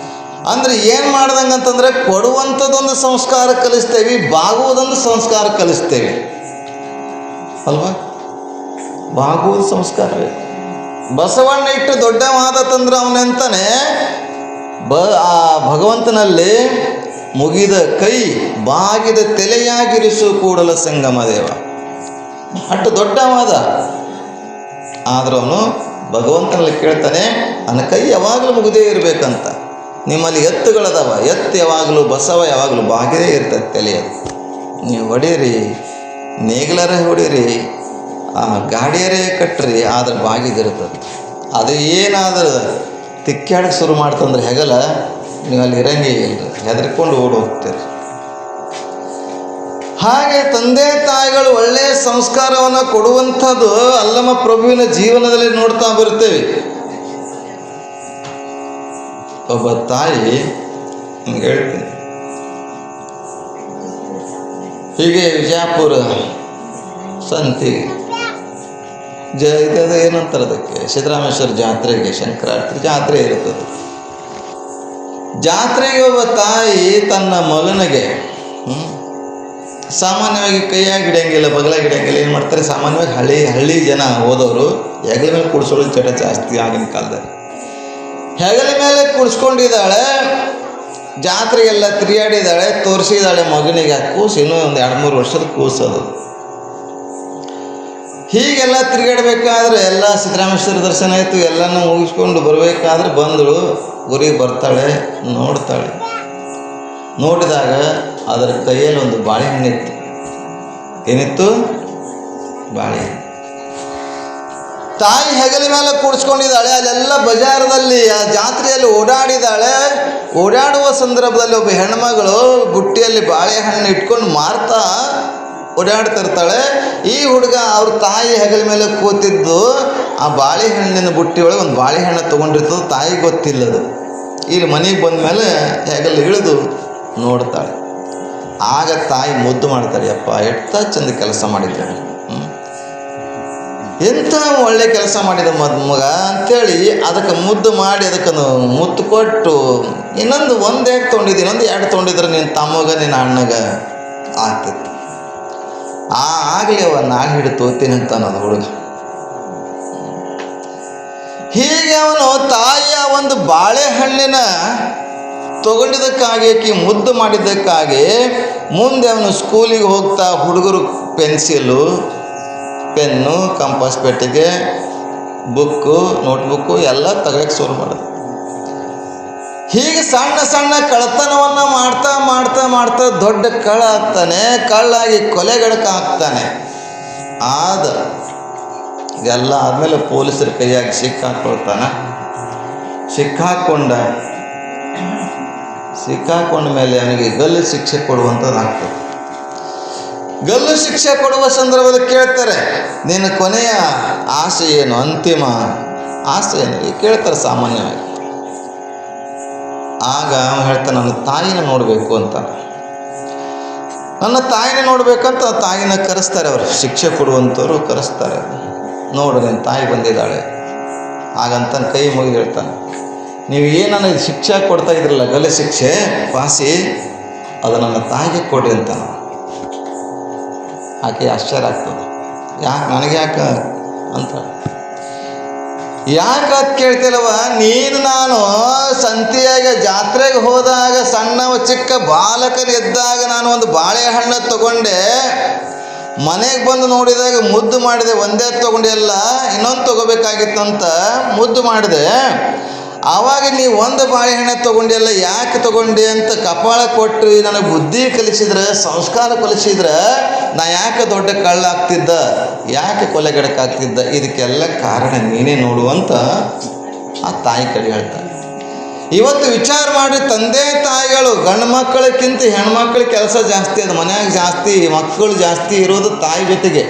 ಅಂದರೆ ಏನು ಮಾಡ್ದಂಗೆ ಅಂತಂದರೆ ಕೊಡುವಂಥದ್ದೊಂದು ಸಂಸ್ಕಾರ ಕಲಿಸ್ತೇವೆ, ಬಾಗುವುದೊಂದು ಸಂಸ್ಕಾರ ಕಲಿಸ್ತೇವೆ ಅಲ್ವಾ? ಬಾಗುವುದು ಸಂಸ್ಕಾರವೇ. ಬಸವಣ್ಣ ಇಟ್ಟು ದೊಡ್ಡವಾದ ತಂದ್ರೆ ಅವನೆಂತಾನೆ ಆ ಭಗವಂತನಲ್ಲಿ ಮುಗಿದ ಕೈ ಬಾಗಿದ ತಲೆಯಾಗಿರಿಸು ಕೂಡಲ ಸಂಗಮ ದೇವ. ಅಷ್ಟು ದೊಡ್ಡವಾದ ಆದ್ರೆ ಅವನು ಭಗವಂತನಲ್ಲಿ ಕೇಳ್ತಾನೆ, ನನ್ನ ಕೈ ಯಾವಾಗಲೂ ಮುಗಿದೇ ಇರಬೇಕಂತ. ನಿಮ್ಮಲ್ಲಿ ಎತ್ತುಗಳದಾವ, ಎತ್ತು ಯಾವಾಗಲೂ ಬಸವ ಯಾವಾಗಲೂ ಬಾಗಿದೇ ಇರ್ತದೆ ತಲೆಯದು. ನೀವು ಹೊಡೀರಿ, ನೇಗಿಲರೇ ಹೊಡೀರಿ, ಗಾಡಿಯರೇ ಕಟ್ಟ್ರಿ, ಆದ್ರೆ ಬಾಗಿದಿರ್ತದೆ. ಅದು ಏನಾದ್ರೆ ತಿಕ್ಕಾಡಕ್ಕೆ ಶುರು ಮಾಡ್ತಂದ್ರೆ ಹೆಗಲ ನೀವು ಅಲ್ಲಿ ಇರಂಗೇ ಇಲ್ಲ, ಹೆದರ್ಕೊಂಡು ಓಡಿ ಹೋಗ್ತೀರಿ. ಹಾಗೆ ತಂದೆ ತಾಯಿಗಳು ಒಳ್ಳೆಯ ಸಂಸ್ಕಾರವನ್ನು ಕೊಡುವಂಥದ್ದು ಅಲ್ಲಮ ಪ್ರಭುವಿನ ಜೀವನದಲ್ಲಿ ನೋಡ್ತಾ ಬರ್ತೇವೆ. ಒಬ್ಬ ತಾಯಿ ಹಿಂಗೆ ಹೇಳ್ತೀನಿ, ಹೀಗೆ ವಿಜಯಪುರ ಸಂತಿಗೆ ಇದದು ಏನಂತಾರೆ ಅದಕ್ಕೆ, ಸಿದ್ದರಾಮೇಶ್ವರ ಜಾತ್ರೆಗೆ, ಶಂಕರಾರ್ತಿ ಜಾತ್ರೆ ಇರ್ತದೆ. ಜಾತ್ರೆಗೆ ಒಬ್ಬ ತಾಯಿ ತನ್ನ ಮಗನಿಗೆ ಸಾಮಾನ್ಯವಾಗಿ ಕೈಯಾಗಿ ಹಿಡಿಯಂಗಿಲ್ಲ, ಬಗಲಾಗಿ ಹಿಡಿಯಂಗಿಲ್ಲ. ಏನು ಮಾಡ್ತಾರೆ, ಸಾಮಾನ್ಯವಾಗಿ ಹಳ್ಳಿ ಜನ ಹೋದವರು ಹೆಗಲ ಮೇಲೆ ಕೂಡಿಸೋದು ಚಟ ಜಾಸ್ತಿ ಆಗಿನ ಕಾಲದಲ್ಲಿ. ಹೆಗಲ ಮೇಲೆ ಕೂಡಿಸ್ಕೊಂಡಿದ್ದಾಳೆ, ಜಾತ್ರೆಗೆಲ್ಲ ತಿರುಗಾಡಿದ್ದಾಳೆ, ತೋರಿಸಿದ್ದಾಳೆ ಮಗನಿಗೆ. ಆ ಕೂಸು ಇನ್ನೂ ಒಂದು 2-3 ವರ್ಷದ ಕೂಸದು. ಹೀಗೆಲ್ಲ ತಿರುಗಾಡಬೇಕಾದ್ರೆ ಎಲ್ಲ ಸಿದ್ದರಾಮೇಶ್ವರ ದರ್ಶನ ಆಯಿತು, ಎಲ್ಲನೂ ಮುಗಿಸ್ಕೊಂಡು ಬರಬೇಕಾದ್ರೆ ಬಂದಳು. ಊರಿಗೆ ಬರ್ತಾಳೆ, ನೋಡ್ತಾಳೆ. ನೋಡಿದಾಗ ಅದರ ಕೈಯಲ್ಲಿ ಒಂದು ಬಾಳೆಹಣ್ಣಿತ್ತು. ಏನಿತ್ತು? ಬಾಳೆಹಣ್ಣು. ತಾಯಿ ಹೆಗಲ ಮೇಲೆ ಕೂಡಿಸ್ಕೊಂಡಿದ್ದಾಳೆ. ಅಲ್ಲೆಲ್ಲ ಬಜಾರದಲ್ಲಿ ಆ ಜಾತ್ರೆಯಲ್ಲಿ ಓಡಾಡಿದ್ದಾಳೆ. ಓಡಾಡುವ ಸಂದರ್ಭದಲ್ಲಿ ಒಬ್ಬ ಹೆಣ್ಮಗಳು ಬುಟ್ಟಿಯಲ್ಲಿ ಬಾಳೆಹಣ್ಣು ಇಟ್ಕೊಂಡು ಮಾರ್ತಾ ಓಡಾಡ್ತಿರ್ತಾಳೆ. ಈ ಹುಡುಗ ಅವ್ರ ತಾಯಿ ಹೆಗಲ ಮೇಲೆ ಕೂತಿದ್ದು ಆ ಬಾಳೆಹಣ್ಣಿನ ಬುಟ್ಟಿ ಒಳಗೆ ಒಂದು ಬಾಳೆಹಣ್ಣು ತೊಗೊಂಡಿರ್ತದೆ. ತಾಯಿ ಗೊತ್ತಿಲ್ಲದು. ಇಲ್ಲಿ ಮನೆಗೆ ಬಂದ ಮೇಲೆ ಹೆಗಲು ಇಳಿದು ನೋಡ್ತಾಳೆ. ಆಗ ತಾಯಿ ಮುದ್ದು ಮಾಡ್ತಾಳೆ, ಅಪ್ಪ ಎಷ್ಟ ಚಂದ ಕೆಲಸ ಮಾಡಿದ್ದಾಳೆ, ಎಂಥ ಒಳ್ಳೆ ಕೆಲಸ ಮಾಡಿದ ಮಗ ಅಂಥೇಳಿ ಅದಕ್ಕೆ ಮುದ್ದು ಮಾಡಿ ಅದಕ್ಕೆ ಮುತ್ತು ಕೊಟ್ಟು, ಇನ್ನೊಂದು 1 ಎಗ್ ತೊಗೊಂಡಿದ್ದು, ಇನ್ನೊಂದು 2 ತೊಗೊಂಡಿದ್ರೆ ನಿನ್ನ ತಮ್ಮಗ ನಿನ್ನ ಅಣ್ಣಗ ಆಗ್ತಿತ್ತು. ಆಗಲಿ ಅವ ನಾಳೆ ಹಿಡಿದು ತೋತೀನಿ ಅಂತ ಅನ್ನೋದು ಹುಡುಗ. ಹೀಗೆ ಅವನು ತಾಯಿಯ ಒಂದು ಬಾಳೆಹಣ್ಣಿನ ತಗೊಂಡಿದ್ದಕ್ಕಾಗಿ ಆಕಿ ಮುದ್ದು ಮಾಡಿದ್ದಕ್ಕಾಗಿ ಮುಂದೆ ಅವನು ಸ್ಕೂಲಿಗೆ ಹೋಗ್ತಾ ಹುಡುಗರು ಪೆನ್ಸಿಲು, ಪೆನ್ನು, ಕಂಪಾಸ್ ಪೆಟ್ಟಿಗೆ, ಬುಕ್ಕು, ನೋಟ್ಬುಕ್ಕು ಎಲ್ಲ ತೆಗೆಯಕ್ಕೆ ಶುರು ಮಾಡಿದ. ಹೀಗೆ ಸಣ್ಣ ಸಣ್ಣ ಕಳ್ಳತನವನ್ನು ಮಾಡ್ತಾ ಮಾಡ್ತಾ ಮಾಡ್ತಾ ದೊಡ್ಡ ಕಳ್ಳ ಆಗ್ತಾನೆ. ಕಳ್ಳಾಗಿ ಕೊಲೆಗಡಕ ಆಗ್ತಾನೆ. ಇದೆಲ್ಲ ಆದಮೇಲೆ ಪೊಲೀಸರ ಕೈಯಾಗಿ ಸಿಕ್ಕಾಕೊಳ್ತಾನೆ. ಸಿಕ್ಕಾಕೊಂಡ ಮೇಲೆ ಅವನಿಗೆ ಗಲ್ಲು ಶಿಕ್ಷೆ ಕೊಡುವಂಥದ್ದಾಗ್ತದೆ. ಗಲ್ಲು ಶಿಕ್ಷೆ ಕೊಡುವ ಸಂದರ್ಭದಲ್ಲಿ ಕೇಳ್ತಾರೆ, ನಿನ್ನ ಕೊನೆಯ ಆಸೆ ಏನು, ಅಂತಿಮ ಆಸೆ ಏನು ಕೇಳ್ತಾರೆ ಸಾಮಾನ್ಯವಾಗಿ. ಆಗ ಅವನು ಹೇಳ್ತಾನೆ, ನನ್ನ ತಾಯಿನ ನೋಡಬೇಕು ಅಂತ. ನನ್ನ ತಾಯಿನ ನೋಡಬೇಕಂತ ತಾಯಿನ ಕರೆಸ್ತಾರೆ. ಅವರು ಶಿಕ್ಷೆ ಕೊಡುವಂಥವ್ರು ಕರೆಸ್ತಾರೆ. ನೋಡು ನನ್ನ ತಾಯಿ ಬಂದಿದ್ದಾಳೆ. ಹಾಗಂತ ಕೈ ಮುಗಿದು ಹೇಳ್ತಾನೆ, ನೀವು ಏನನ್ನ ಶಿಕ್ಷೆ ಕೊಡ್ತಾ ಇದ್ರಲ್ಲ, ಗಲ್ಲು ಶಿಕ್ಷೆ ಪಾಸಿ, ಅದು ನನ್ನ ತಾಯಿಗೆ ಕೊಡಿ ಅಂತ. ಆಕೆ ಆಶ್ಚರ್ಯ ಆಗ್ತದೆ, ಯಾಕೆ ನನಗೆ ಯಾಕೆ ಅಂತ. ಯಾಕೆ ಅದು ಕೇಳ್ತಿಲ್ಲವ, ನೀನು ನಾನು ಸಂತೆಯಾಗ ಜಾತ್ರೆಗೆ ಹೋದಾಗ ಸಣ್ಣವ ಚಿಕ್ಕ ಬಾಲಕನಿದ್ದಾಗ ನಾನು ಒಂದು ಬಾಳೆಹಣ್ಣು ತಗೊಂಡೆ, ಮನೆಗೆ ಬಂದು ನೋಡಿದಾಗ ಮುದ್ದು ಮಾಡಿದೆ. ಒಂದೇ ತೊಗೊಂಡೆ ಅಲ್ಲ, ಇನ್ನೊಂದು ತೊಗೋಬೇಕಾಗಿತ್ತಂತ ಮುದ್ದು ಮಾಡಿದೆ. ಆವಾಗ ನೀವು ಒಂದು ಬಾಳೆಹಣ್ಣು ತೊಗೊಂಡಿಲ್ಲ, ಯಾಕೆ ತೊಗೊಂಡೆ ಅಂತ ಕಪಾಳ ಕೊಟ್ಟು ನನಗೆ ಬುದ್ಧಿ ಕಲಿಸಿದ್ರೆ, ಸಂಸ್ಕಾರ ಕಲಿಸಿದ್ರೆ ನಾ ಯಾಕೆ ದೊಡ್ಡ ಕಳ್ಳ ಆಗ್ತಿದ್ದ, ಯಾಕೆ ಕೊಲೆಗಡಕಾಗ್ತಿದ್ದ, ಇದಕ್ಕೆಲ್ಲ ಕಾರಣ ನೀನೇ ನೋಡುವಂತ ಆ ತಾಯಿ ಕಡೆ ಹೇಳ್ತಾರೆ. ಇವತ್ತು ವಿಚಾರ ಮಾಡಿ, ತಂದೆ ತಾಯಿಗಳು ಗಂಡು ಮಕ್ಕಳಕ್ಕಿಂತ ಹೆಣ್ಮಕ್ಳ ಕೆಲಸ ಜಾಸ್ತಿ ಅದು. ಮನ್ಯಾಗ ಜಾಸ್ತಿ ಮಕ್ಕಳು ಜಾಸ್ತಿ ಇರೋದು ತಾಯಿ ಜೊತೆಗೆ.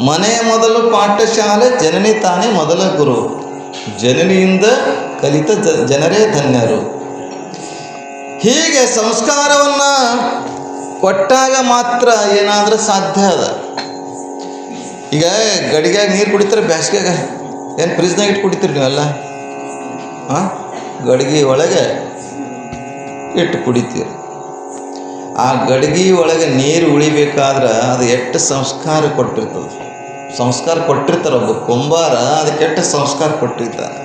ಮನೆಯ ಮೊದಲು ಪಾಠಶಾಲೆ, ಜನನಿ ತಾನೇ ಮೊದಲ ಗುರು. ಜನನಿಯಿಂದ ಕಲಿತ ಜನರೇ ಧನ್ಯರು. ಹೀಗೆ ಸಂಸ್ಕಾರವನ್ನು ಕೊಟ್ಟಾಗ ಮಾತ್ರ ಏನಾದರೂ ಸಾಧ್ಯ ಅದ. ಈಗ ಗಡಿಗ್ಯಾಗ ನೀರು ಕುಡಿತಾರೆ ಬ್ಯಾಸ್ಗ್ಯಾಗ, ಏನು ಫ್ರಿಜ್ನಾಗ ಇಟ್ಟು ಕುಡಿತೀರಿ ನೀವೆಲ್ಲ? ಗಡಿಗೆ ಒಳಗೆ ಇಟ್ಟು ಕುಡಿತೀರಿ. ಆ ಗಡಿಗೆ ಒಳಗೆ ನೀರು ಉಳಿಬೇಕಾದ್ರೆ ಅದು ಎಷ್ಟು ಸಂಸ್ಕಾರ ಕೊಟ್ಟಿರ್ತದೆ. ಸಂಸ್ಕಾರ ಕೊಟ್ಟಿರ್ತಾರೆ. ಒಬ್ಬ ಕುಂಬಾರ ಅದಕ್ಕೆ ಎಷ್ಟು ಸಂಸ್ಕಾರ ಕೊಟ್ಟಿರ್ತಾನೆ.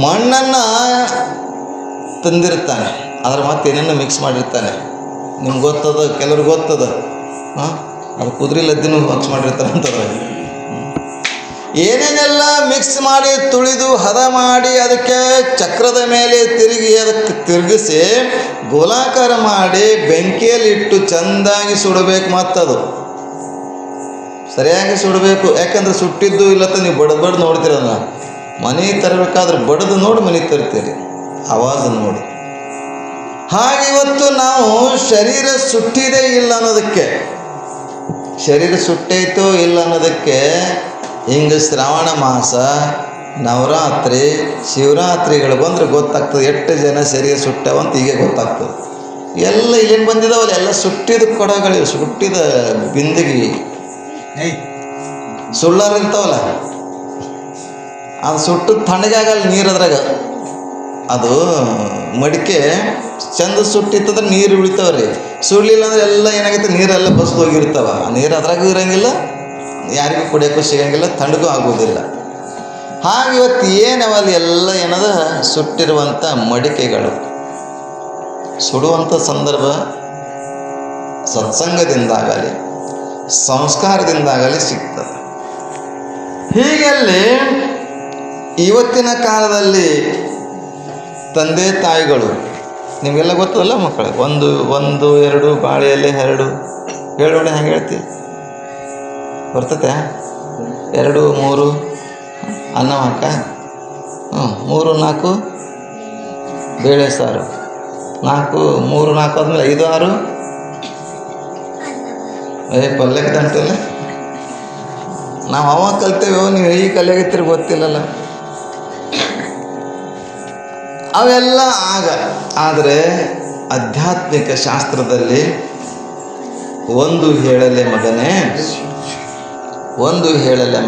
ಮಣ್ಣನ್ನು ತಂದಿರ್ತಾನೆ, ಅದ್ರ ಮತ್ತೆ ಏನೇನೋ ಮಿಕ್ಸ್ ಮಾಡಿರ್ತಾನೆ. ನಿಮ್ಗೆ ಗೊತ್ತದ, ಕೆಲವ್ರಿಗೆ ಗೊತ್ತದ. ಅದು ಕುದುರೆ ಲದ್ದಿನೂ ಮಿಕ್ಸ್ ಮಾಡಿರ್ತಾರೆ ಅಂತಂದ್ರೆ ಏನೇನೆಲ್ಲ ಮಿಕ್ಸ್ ಮಾಡಿ ತುಳಿದು ಹದ ಮಾಡಿ ಅದಕ್ಕೆ ಚಕ್ರದ ಮೇಲೆ ಅದಕ್ಕೆ ತಿರುಗಿಸಿ ಗೋಲಾಕಾರ ಮಾಡಿ ಬೆಂಕಿಯಲ್ಲಿ ಇಟ್ಟು ಚೆಂದಾಗಿ ಸುಡಬೇಕು. ಮತ್ತದು ಸರಿಯಾಗಿ ಸುಡಬೇಕು. ಯಾಕಂದ್ರೆ ಸುಟ್ಟಿದ್ದು ಇಲ್ಲತ್ತ ನೀವು ಬಡ್ದು ನೋಡ್ತೀರಲ್ಲ, ಮನೆ ತರಬೇಕಾದ್ರೆ ಬಡ್ದು ನೋಡಿ ಮನೆ ತರ್ತೀರಿ, ಆವಾಜ್ ನೋಡಿ. ಹಾಗೆ ಇವತ್ತು ನಾವು ಶರೀರ ಸುಟ್ಟಿದೇ ಇಲ್ಲ ಅನ್ನೋದಕ್ಕೆ, ಶರೀರ ಸುಟ್ಟೈತೋ ಇಲ್ಲ ಅನ್ನೋದಕ್ಕೆ ಹಿಂಗೆ ಶ್ರಾವಣ ಮಾಸ, ನವರಾತ್ರಿ, ಶಿವರಾತ್ರಿಗಳು ಬಂದರೆ ಗೊತ್ತಾಗ್ತದೆ ಎಷ್ಟು ಜನ ಶರೀರ ಸುಟ್ಟವಂತ ಹೀಗೆ ಗೊತ್ತಾಗ್ತದೆ. ಎಲ್ಲ ಇಲ್ಲೇನು ಬಂದಿದ್ದಾವಲ್ಲ, ಎಲ್ಲ ಸುಟ್ಟಿದ ಕೊಡಗಳು, ಸುಟ್ಟಿದ ಬಿಂದಿಗೆ ಸುಳ್ಳಾರ ಇರ್ತಾವಲ್ಲ, ಅದು ಸುಟ್ಟು ತಣ್ಣಗೆ ಆಗಲ್ಲ ನೀರು. ಅದ್ರಾಗ ಅದು ಮಡಿಕೆ ಚಂದ ಸುಟ್ಟಿತ್ತಂದ್ರೆ ನೀರು ಉಳಿತಾವ್ರಿ. ಸುಡಲಿಲ್ಲ ಅಂದ್ರೆ ಎಲ್ಲ ಏನಾಗೈತೆ, ನೀರೆಲ್ಲ ಬಸ್ದು ಹೋಗಿರ್ತಾವ. ಆ ನೀರು ಅದ್ರಾಗೂ ಇರೋಂಗಿಲ್ಲ, ಯಾರಿಗೂ ಕುಡಿಯೋಕ್ಕೂ ಸಿಗೋಂಗಿಲ್ಲ, ತಣ್ಣಗೂ ಆಗೋದಿಲ್ಲ. ಹಾಗೆ ಇವತ್ತು ಏನವಲ್ಲಿ ಎಲ್ಲ ಏನದ ಸುಟ್ಟಿರುವಂಥ ಮಡಿಕೆಗಳು. ಸುಡುವಂಥ ಸಂದರ್ಭ ಸತ್ಸಂಗದಿಂದಾಗಲಿ ಸಂಸ್ಕಾರದಿಂದಾಗಲಿ ಸಿಗ್ತದೆ. ಹೀಗೆ ಅಲ್ಲಿ ಇವತ್ತಿನ ಕಾಲದಲ್ಲಿ ತಂದೆ ತಾಯಿಗಳು, ನಿಮಗೆಲ್ಲ ಗೊತ್ತಲ್ಲ ಮಕ್ಕಳು, ಒಂದು ಎರಡು ಬಾಳೆ ಎಲೆ ಎರಡು ಹೇಳೋಣ, ಹೆಂಗೆ ಹೇಳ್ತೀವಿ? ಬರ್ತತೆ? 2 3 ಅನ್ನ ಹಾಕ, 3 4 ಬೇಳೆ ಸಾರು, 3 4 ಆದಮೇಲೆ 5 6 ಪಲ್ಯಕ್ಕೆ ದಂಟಲ್ಲ. ನಾವು ಅವಾಗ ಕಲ್ತೇವೆ, ನೀವು ಈ ಕಲಿಯಾಗತ್ತೀರಿ ಗೊತ್ತಿಲ್ಲಲ್ಲ. ಅವೆಲ್ಲ ಆದರೆ ಆಧ್ಯಾತ್ಮಿಕ ಶಾಸ್ತ್ರದಲ್ಲಿ ಒಂದು ಹೇಳಲೆ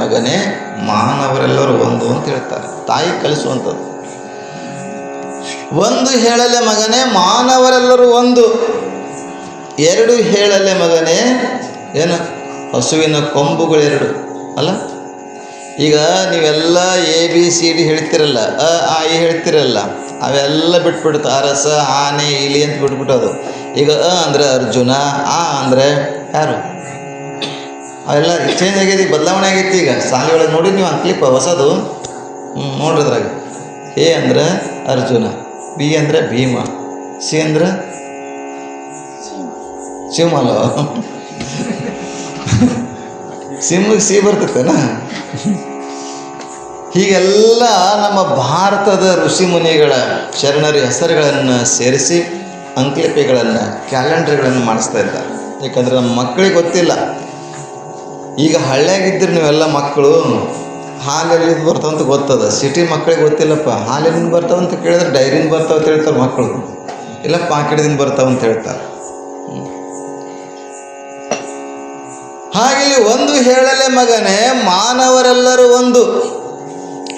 ಮಗನೇ ಮಾನವರೆಲ್ಲರೂ ಒಂದು ಅಂತ ಹೇಳ್ತಾರೆ. ತಾಯಿ ಕಲಿಸುವಂಥದ್ದು. ಒಂದು ಹೇಳಲೆ ಮಗನೇ ಮಾನವರೆಲ್ಲರೂ ಒಂದು. 2 ಹೇಳಲೆ ಮಗನೇ ಏನು, ಹಸುವಿನ ಕೊಂಬುಗಳು 2 ಅಲ್ಲ. ಈಗ ನೀವೆಲ್ಲ ABCD ಹೇಳ್ತಿರಲ್ಲ, I ಹೇಳ್ತಿರಲ್ಲ, ಅವೆಲ್ಲ ಬಿಟ್ಬಿಡುತ್ತೆ. ಅರಸ, ಆನೆ, ಇಲಿ ಅಂತ ಬಿಟ್ಬಿಟ್ಟದು. ಈಗ ಅಂದರೆ ಅರ್ಜುನ, ಅಂದರೆ ಯಾರು, ಅವೆಲ್ಲ ಚೇಂಜ್ ಆಗೈತಿ, ಬದಲಾವಣೆ ಆಗೈತಿ. ಈಗ ಸಾಲಿ ಒಳಗೆ ನೋಡಿ ನೀವು ಕ್ಲಿಪ್ ಹೊಸದು ನೋಡ್ರಿ. ಅದ್ರಾಗ A ಅಂದರೆ ಅರ್ಜುನ, B ಅಂದರೆ ಭೀಮ, C ಅಂದರೆ ಶಿವಮಲ್ಲ. ಸಿಮ್ಮಿಗೆ ಸಿ ಬರ್ತೈತೆನ. ಹೀಗೆಲ್ಲ ನಮ್ಮ ಭಾರತದ ಋಷಿಮುನಿಗಳ ಶರಣರ ಹೆಸರುಗಳನ್ನು ಸೇರಿಸಿ ಅಂಕ್ಲಿಪಿಗಳನ್ನು, ಕ್ಯಾಲೆಂಡರ್ಗಳನ್ನು ಮಾಡಿಸ್ತಾ ಇದ್ದಾರೆ. ಯಾಕಂದರೆ ನಮ್ಮ ಮಕ್ಕಳಿಗೆ ಗೊತ್ತಿಲ್ಲ. ಈಗ ಹಳ್ಳಿಯಾಗಿದ್ದರೆ ನೀವೆಲ್ಲ ಮಕ್ಕಳು ಹಾಲೆಲ್ಲಿಂದ ಬರ್ತಾವಂತ ಗೊತ್ತದ. ಸಿಟಿ ಮಕ್ಕಳಿಗೆ ಗೊತ್ತಿಲ್ಲಪ್ಪ. ಹಾಲೆಲ್ಲಿಂದ ಬರ್ತಾವಂತ ಕೇಳಿದ್ರೆ ಡೈರಿಯಿಂದ ಬರ್ತಾವಂತ ಹೇಳ್ತಾರೆ ಮಕ್ಕಳು, ಇಲ್ಲ ಪಾಕೆಟ್ದಿಂದ ಬರ್ತಾವಂತ ಹೇಳ್ತಾರೆ. ಹಾಗೆ ಒಂದು ಹೇಳಲೆ ಮಗನೇ ಮಾನವರೆಲ್ಲರೂ ಒಂದು.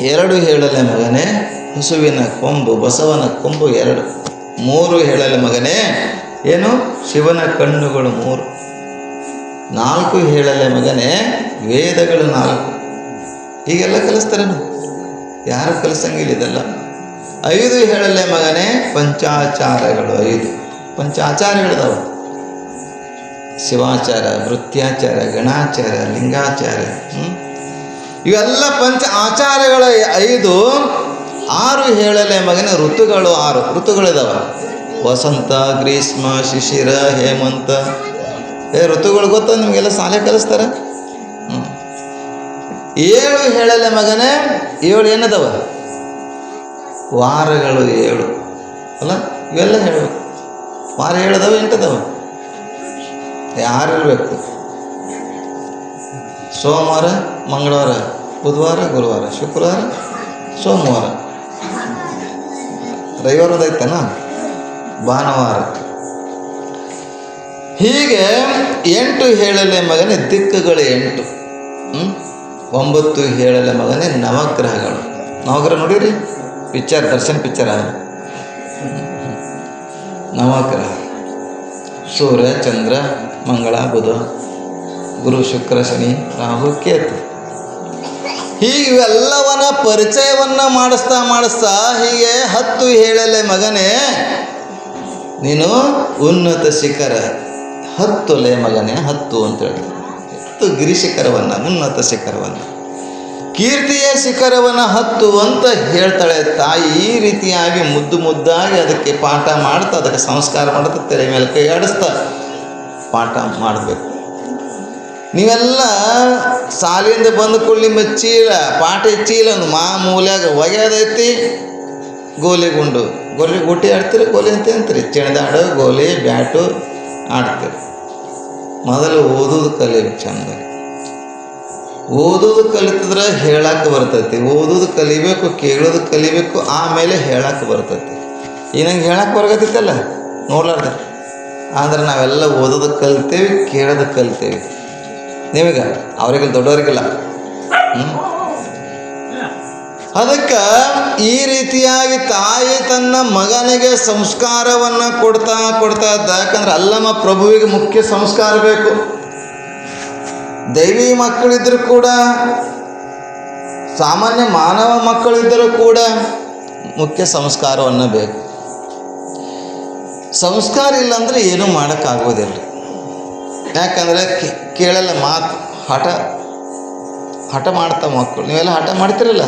2 ಹೇಳಲೆ ಮಗನೇ ಹಸುವಿನ ಕೊಂಬು, ಬಸವನ ಕೊಂಬು 2. 3 ಹೇಳಲೆ ಮಗನೇ ಏನು, ಶಿವನ ಕಣ್ಣುಗಳು 3. 4 ಹೇಳಲೆ ಮಗನೇ ವೇದಗಳು 4. ಹೀಗೆಲ್ಲ ಕಲಿಸ್ತಾರೇನು? ಯಾರು ಕಲಿಸಂಗಿಲ್ಲ ಇದೆಲ್ಲ. 5 ಹೇಳಲೆ ಮಗನೇ ಪಂಚಾಚಾರಗಳು 5. ಪಂಚಾಚಾರಗಳಿದಾವೆ. ಶಿವಾಚಾರ, ವೃತ್ಯಾಚಾರ, ಗಣಾಚಾರ, ಲಿಂಗಾಚಾರ, ಇವೆಲ್ಲ ಪಂಚ ಆಚಾರಗಳ 5. 6 ಹೇಳಲೆ ಮಗನೇ ಋತುಗಳು 6 ಋತುಗಳಿದಾವೆ. ವಸಂತ, ಗ್ರೀಷ್ಮ, ಶಿಶಿರ, ಹೇಮಂತ. ಋತುಗಳು ಗೊತ್ತಾ ನಿಮಗೆಲ್ಲ ಶಾಲೆ ಕಲಿಸ್ತಾರೆ. 7 ಹೇಳಲೆ ಮಗನೇ 7 ಏನದವ ವಾರಗಳು 7 ಅಲ್ಲ. ಇವೆಲ್ಲ ಹೇಳಬೇಕು. ವಾರ 7 ಅದಾವ, 8 ಅದಾವ. ಯಾರಿರಬೇಕು? ಸೋಮವಾರ, ಮಂಗಳವಾರ, ಬುಧವಾರ, ಗುರುವಾರ, ಶುಕ್ರವಾರ, ಸೋಮವಾರ, ರವಿವಾರ ಒಂದೈತನ, ಭಾನುವಾರ. ಹೀಗೆ 8 ಹೇಳಲೆ ಮಗನೇ ದಿಕ್ಕುಗಳು 8. 9 ಹೇಳಲೆ ಮಗನೇ ನವಗ್ರಹಗಳು. ನವಗ್ರಹ ನೋಡಿರಿ, ಪಿಕ್ಚರ್, ದರ್ಶನ್ ಪಿಕ್ಚರ್. ನವಗ್ರಹ ಸೂರ್ಯ, ಚಂದ್ರ, ಮಂಗಳ, ಬುಧ, ಗುರು, ಶುಕ್ರ, ಶನಿ, ರಾಹು, ಕೇತು. ಹೀಗೆ ಇವೆಲ್ಲವನ್ನ ಪರಿಚಯವನ್ನು ಮಾಡಿಸ್ತಾ ಹೀಗೆ 10 ಹೇಳಲೆ ಮಗನೇ ನೀನು ಉನ್ನತ ಶಿಖರ. 10 ಮಗನೇ 10 ಅಂತ ಹೇಳ್ತಾರೆ. 10 ಗಿರಿಶಿಖರವನ್ನು, ಉನ್ನತ ಶಿಖರವನ್ನು, ಕೀರ್ತಿಯ ಶಿಖರವನ್ನು 10 ಅಂತ ಹೇಳ್ತಾಳೆ ತಾಯಿ. ಈ ರೀತಿಯಾಗಿ ಮುದ್ದಾಗಿ ಅದಕ್ಕೆ ಪಾಠ ಮಾಡ್ತಾ, ಅದಕ್ಕೆ ಸಂಸ್ಕಾರ ಮಾಡ್ತಾ, ತೆರೆ ಮೇಲೆ ಕೈ ಆಡಿಸ್ತಾ ಪಾಠ ಮಾಡಬೇಕು. ನೀವೆಲ್ಲ ಶಾಲೆಯಿಂದ ಬಂದ ಕೂಡಲಿ ನಿಮ್ಮ ಚೀಲ, ಪಾಠ ಚೀಲ ಒಂದು ಮೂಲ್ಯಾಗ ಒಗೆಯೋದೈತಿ. ಗೋಲಿ ಗುಟ್ಟಿ ಆಡ್ತೀರಿ, ಗೋಲಿ ಅಂತೀರಿ, ಚೆಣದಾಡು, ಗೋಲಿ, ಬ್ಯಾಟು ಆಡ್ತೀರಿ. ಮೊದಲು ಓದೋದು ಕಲಿಬೇಕು. ಚೆಂದಾಗಿ ಓದೋದು ಕಲಿತಿದ್ರೆ ಹೇಳಕ್ಕೆ ಬರ್ತೈತಿ. ಓದೋದು ಕಲಿಬೇಕು, ಕೇಳೋದು ಕಲಿಬೇಕು, ಆಮೇಲೆ ಹೇಳಕ್ಕೆ ಬರ್ತೈತಿ. ಈಗ ನಂಗೆ ಹೇಳಕ್ಕೆ ಬರಕತ್ತೈತಲ್ಲ ನೋಡ್ಲಾರ್ದೆ. ಆದರೆ ನಾವೆಲ್ಲ ಓದೋದು ಕಲಿತೇವೆ, ಕೇಳೋದು ಕಲಿತೇವೆ. ನಿಮಗೆ ಅವರಿಗೆ ದೊಡ್ಡವರಿಗಿಲ್ಲ. ಅದಕ್ಕೆ ಈ ರೀತಿಯಾಗಿ ತಾಯಿ ತನ್ನ ಮಗನಿಗೆ ಸಂಸ್ಕಾರವನ್ನು ಕೊಡ್ತಾ ಇದ್ದ. ಯಾಕಂದ್ರೆ ಅಲ್ಲಮ್ಮ ಪ್ರಭುವಿಗೆ ಮುಖ್ಯ ಸಂಸ್ಕಾರ ಬೇಕು. ದೈವಿ ಮಕ್ಕಳಿದ್ದರೂ ಕೂಡ, ಸಾಮಾನ್ಯ ಮಾನವ ಮಕ್ಕಳಿದ್ದರೂ ಕೂಡ ಮುಖ್ಯ ಸಂಸ್ಕಾರವನ್ನು ಬೇಕು. ಸಂಸ್ಕಾರ ಇಲ್ಲಾಂದರೆ ಏನೂ ಮಾಡೋಕ್ಕಾಗೋದಿಲ್ಲ. ಯಾಕಂದರೆ ಕೇಳಲ್ಲ ಮಾತು, ಹಠ ಮಾಡ್ತಾವೆ ಮಕ್ಕಳು. ನೀವೆಲ್ಲ ಹಠ ಮಾಡ್ತಿರಲ್ಲ.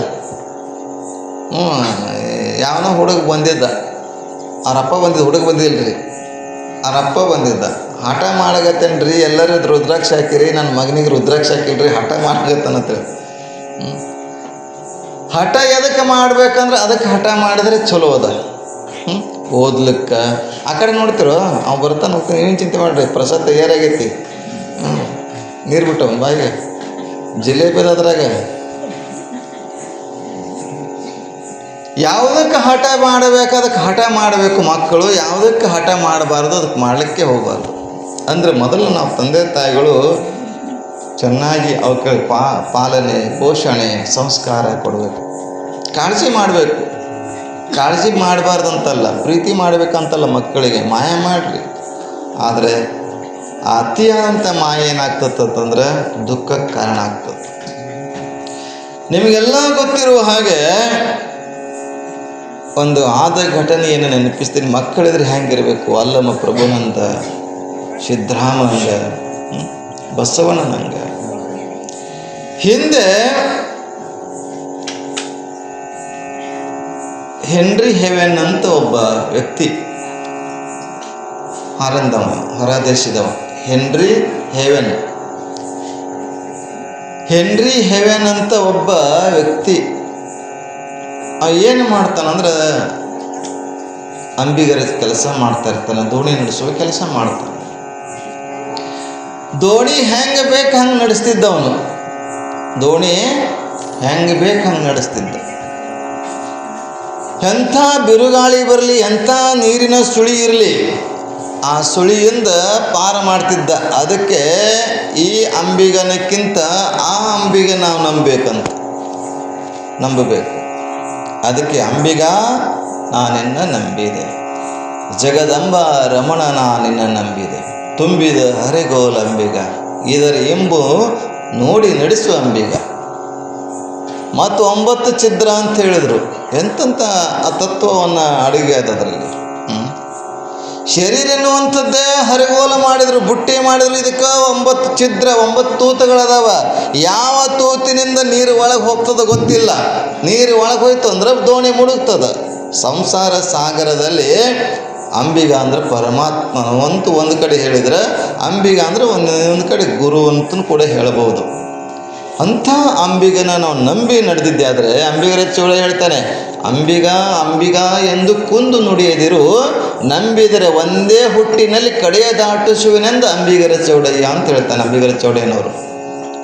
ಯಾವನೋ ಹುಡುಗ ಬಂದಿದ್ದ, ಅವರಪ್ಪ ಹುಡುಗ ಬಂದಿಲ್ಲ ರೀ, ಅವರಪ್ಪ ಬಂದಿದ್ದ. ಹಠ ಮಾಡಗತ್ತೇನ್ರಿ, ಎಲ್ಲರೂ ರುದ್ರಾಕ್ಷಿ ಹಾಕಿರಿ, ನನ್ನ ಮಗನಿಗೆ ರುದ್ರಾಕ್ಷಿ ಹಾಕಿಲ್ರಿ, ಹಠ ಮಾಡಗತ್ತನಂತೇಳಿ. ಹಠ ಎದಕ್ಕೆ ಮಾಡ್ಬೇಕಂದ್ರೆ ಅದಕ್ಕೆ ಹಠ ಮಾಡಿದ್ರೆ ಚಲೋ ಅದ. ಓದ್ಲಿಕ್ಕೆ ಆ ಕಡೆ ನೋಡ್ತಿರೋ, ಅವ್ನು ಬರ್ತಾನೆ ಹೋಗ್ತಾನೆ, ಏನು ಚಿಂತೆ ಮಾಡ್ರಿ, ಪ್ರಸಾದ ತಯಾರಾಗೈತಿ. ನೀರು ಬಿಟ್ಟವ ಬಾಯಿಗೆ, ಜಿಲೇಬಿ ಅದ್ರಾಗ. ಯಾವುದಕ್ಕೆ ಹಠ ಮಾಡಬೇಕು ಅದಕ್ಕೆ ಹಠ ಮಾಡಬೇಕು ಮಕ್ಕಳು. ಯಾವುದಕ್ಕೆ ಹಠ ಮಾಡಬಾರ್ದು ಅದಕ್ಕೆ ಮಾಡಲಿಕ್ಕೆ ಹೋಗಬಾರ್ದು. ಅಂದರೆ ಮೊದಲು ನಾವು ತಂದೆ ತಾಯಿಗಳು ಚೆನ್ನಾಗಿ ಅವಕ್ಕೆ ಪಾಲನೆ, ಪೋಷಣೆ, ಸಂಸ್ಕಾರ ಕೊಡಬೇಕು. ಕಾಳಜಿ ಮಾಡಬೇಕು. ಕಾಳಜಿ ಮಾಡಬಾರ್ದಂತಲ್ಲ, ಪ್ರೀತಿ ಮಾಡಬೇಕಂತಲ್ಲ ಮಕ್ಕಳಿಗೆ. ಮಾಯ ಮಾಡಿರಿ. ಆದರೆ ಅತಿಯಾದಂಥ ಮಾಯ ಏನಾಗ್ತದಂದ್ರೆ ದುಃಖಕ್ಕೆ ಕಾರಣ ಆಗ್ತದೆ. ನಿಮಗೆಲ್ಲ ಗೊತ್ತಿರುವ ಹಾಗೆ ಒಂದು ಆದ ಘಟನೆಯನ್ನು ನೆನಪಿಸ್ತೀನಿ. ಮಕ್ಕಳಿದ್ರೆ ಹೆಂಗಿರಬೇಕು. ಅಲ್ಲಮ್ಮ ಪ್ರಭುನಂದ, ಸಿದ್ಧರಾಮನಂಗ, ಬಸವಣ್ಣನಂಗ. ಹಿಂದೆ ಹೆನ್ರಿ ಹೆವೆನ್ ಅಂತ ಒಬ್ಬ ವ್ಯಕ್ತಿ, ಹಾರಂದವ, ಹೊರ ದೇಶದವ. ಹೆನ್ರಿ ಹೆವೆನ್ ಅಂತ ಒಬ್ಬ ವ್ಯಕ್ತಿ ಏನು ಮಾಡ್ತಾನಂದ್ರೆ ಅಂಬಿಗರ ಕೆಲಸ ಮಾಡ್ತಾ ಇರ್ತಾನೆ, ದೋಣಿ ನಡೆಸುವ ಕೆಲಸ ಮಾಡ್ತಾನೆ. ದೋಣಿ ಹೆಂಗೆ ಬೇಕು ಹಂಗೆ ನಡೆಸ್ತಿದ್ದ ಅವನು. ದೋಣಿ ಹೆಂಗೆ ಬೇಕು ಹಂಗೆ ನಡೆಸ್ತಿದ್ದ. ಎಂಥ ಬಿರುಗಾಳಿ ಬರಲಿ, ಎಂಥ ನೀರಿನ ಸುಳಿ ಇರಲಿ, ಆ ಸುಳಿಯಿಂದ ಪಾರ ಮಾಡ್ತಿದ್ದ. ಅದಕ್ಕೆ ಈ ಅಂಬಿಗನಕ್ಕಿಂತ ಆ ಅಂಬಿಗ ನಾವು ನಂಬಬೇಕು. ಅದಕ್ಕೆ ಅಂಬಿಗ ನಾನಿನ್ನ ನಂಬಿದೆ, ಜಗದಂಬ ರಮಣ ನಾನಿನ್ನ ನಂಬಿದೆ, ತುಂಬಿದ ಹರಿಗೋಲ ಅಂಬಿಗ, ಇದರ ಎಂಬು ನೋಡಿ ನಡೆಸುವ ಅಂಬಿಗ. ಮತ್ತು 9 ಛಿದ್ರ ಅಂತ ಹೇಳಿದರು. ಎಂತೆಂಥ ಆ ತತ್ವವನ್ನು ಅಡುಗೆ ಅದರಲ್ಲಿ. ಶರೀರ ಎನ್ನುವಂಥದ್ದೇ ಹರಿಗೋಲ ಮಾಡಿದರು, ಬುಟ್ಟಿ ಮಾಡಿದ್ರು. ಇದಕ್ಕೆ 9 ಛಿದ್ರ, 9 ತೂತುಗಳದಾವ. ಯಾವ ತೂತಿನಿಂದ ನೀರು ಒಳಗೆ ಹೋಗ್ತದ ಗೊತ್ತಿಲ್ಲ. ನೀರು ಒಳಗೆ ಹೋಯ್ತು ಅಂದ್ರೆ ದೋಣಿ ಮುಳುಗ್ತದ. ಸಂಸಾರ ಸಾಗರದಲ್ಲಿ ಅಂಬಿಗ ಅಂದ್ರೆ ಪರಮಾತ್ಮ ಅಂತ ಒಂದು ಕಡೆ ಹೇಳಿದರೆ, ಅಂಬಿಗ ಅಂದರೆ ಒಂದು ಕಡೆ ಗುರು ಅಂತಲೂ ಕೂಡ ಹೇಳಬಹುದು. ಅಂಥ ಅಂಬಿಗನ ನಾವು ನಂಬಿ ನಡೆದಿದ್ದೆ ಆದರೆ, ಅಂಬಿಗರ ಚೌಡ ಹೇಳ್ತಾನೆ, ಅಂಬಿಗ ಎಂದು ಕುಂದು ನುಡಿಯದಿರು, ನಂಬಿದರೆ ಒಂದೇ ಹುಟ್ಟಿನಲ್ಲಿ ಕಡೆಯ ದಾಟಿಸುವಿನೆಂದು ಅಂಬಿಗರ ಚೌಡಯ್ಯ ಅಂತ ಹೇಳ್ತಾನೆ. ಅಂಬಿಗರ ಚೌಡಯ್ಯನವರು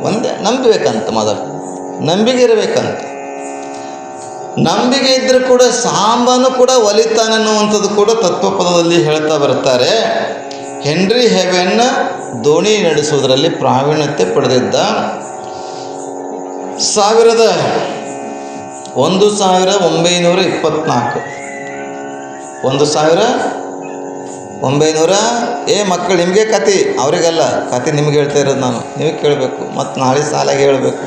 ಒಂದೇ ನಂಬಬೇಕಂತ, ಮೊದಲು ನಂಬಿಕೆ ಇರಬೇಕಂತ. ನಂಬಿಕೆ ಇದ್ದರೂ ಕೂಡ ಸಾಂಬನು ಕೂಡ ಒಲಿತಾನನ್ನುವಂಥದ್ದು ಕೂಡ ತತ್ವಪದದಲ್ಲಿ ಹೇಳ್ತಾ ಬರ್ತಾರೆ. ಹೆನ್ರಿ ಹೆವೆನ್ ದೋಣಿ ನಡೆಸುವುದರಲ್ಲಿ ಪ್ರಾವೀಣ್ಯತೆ ಪಡೆದಿದ್ದ. 1924 ಮಕ್ಕಳು ನಿಮಗೆ ಕತೆ, ಅವರಿಗಲ್ಲ ಕತೆ, ನಿಮ್ಗೆ ಹೇಳ್ತಾ ಇರೋದು ನಾನು, ನೀವು ಕೇಳಬೇಕು ಮತ್ತು ನಾಳೆ ಸಾಲಾಗಿ ಹೇಳಬೇಕು.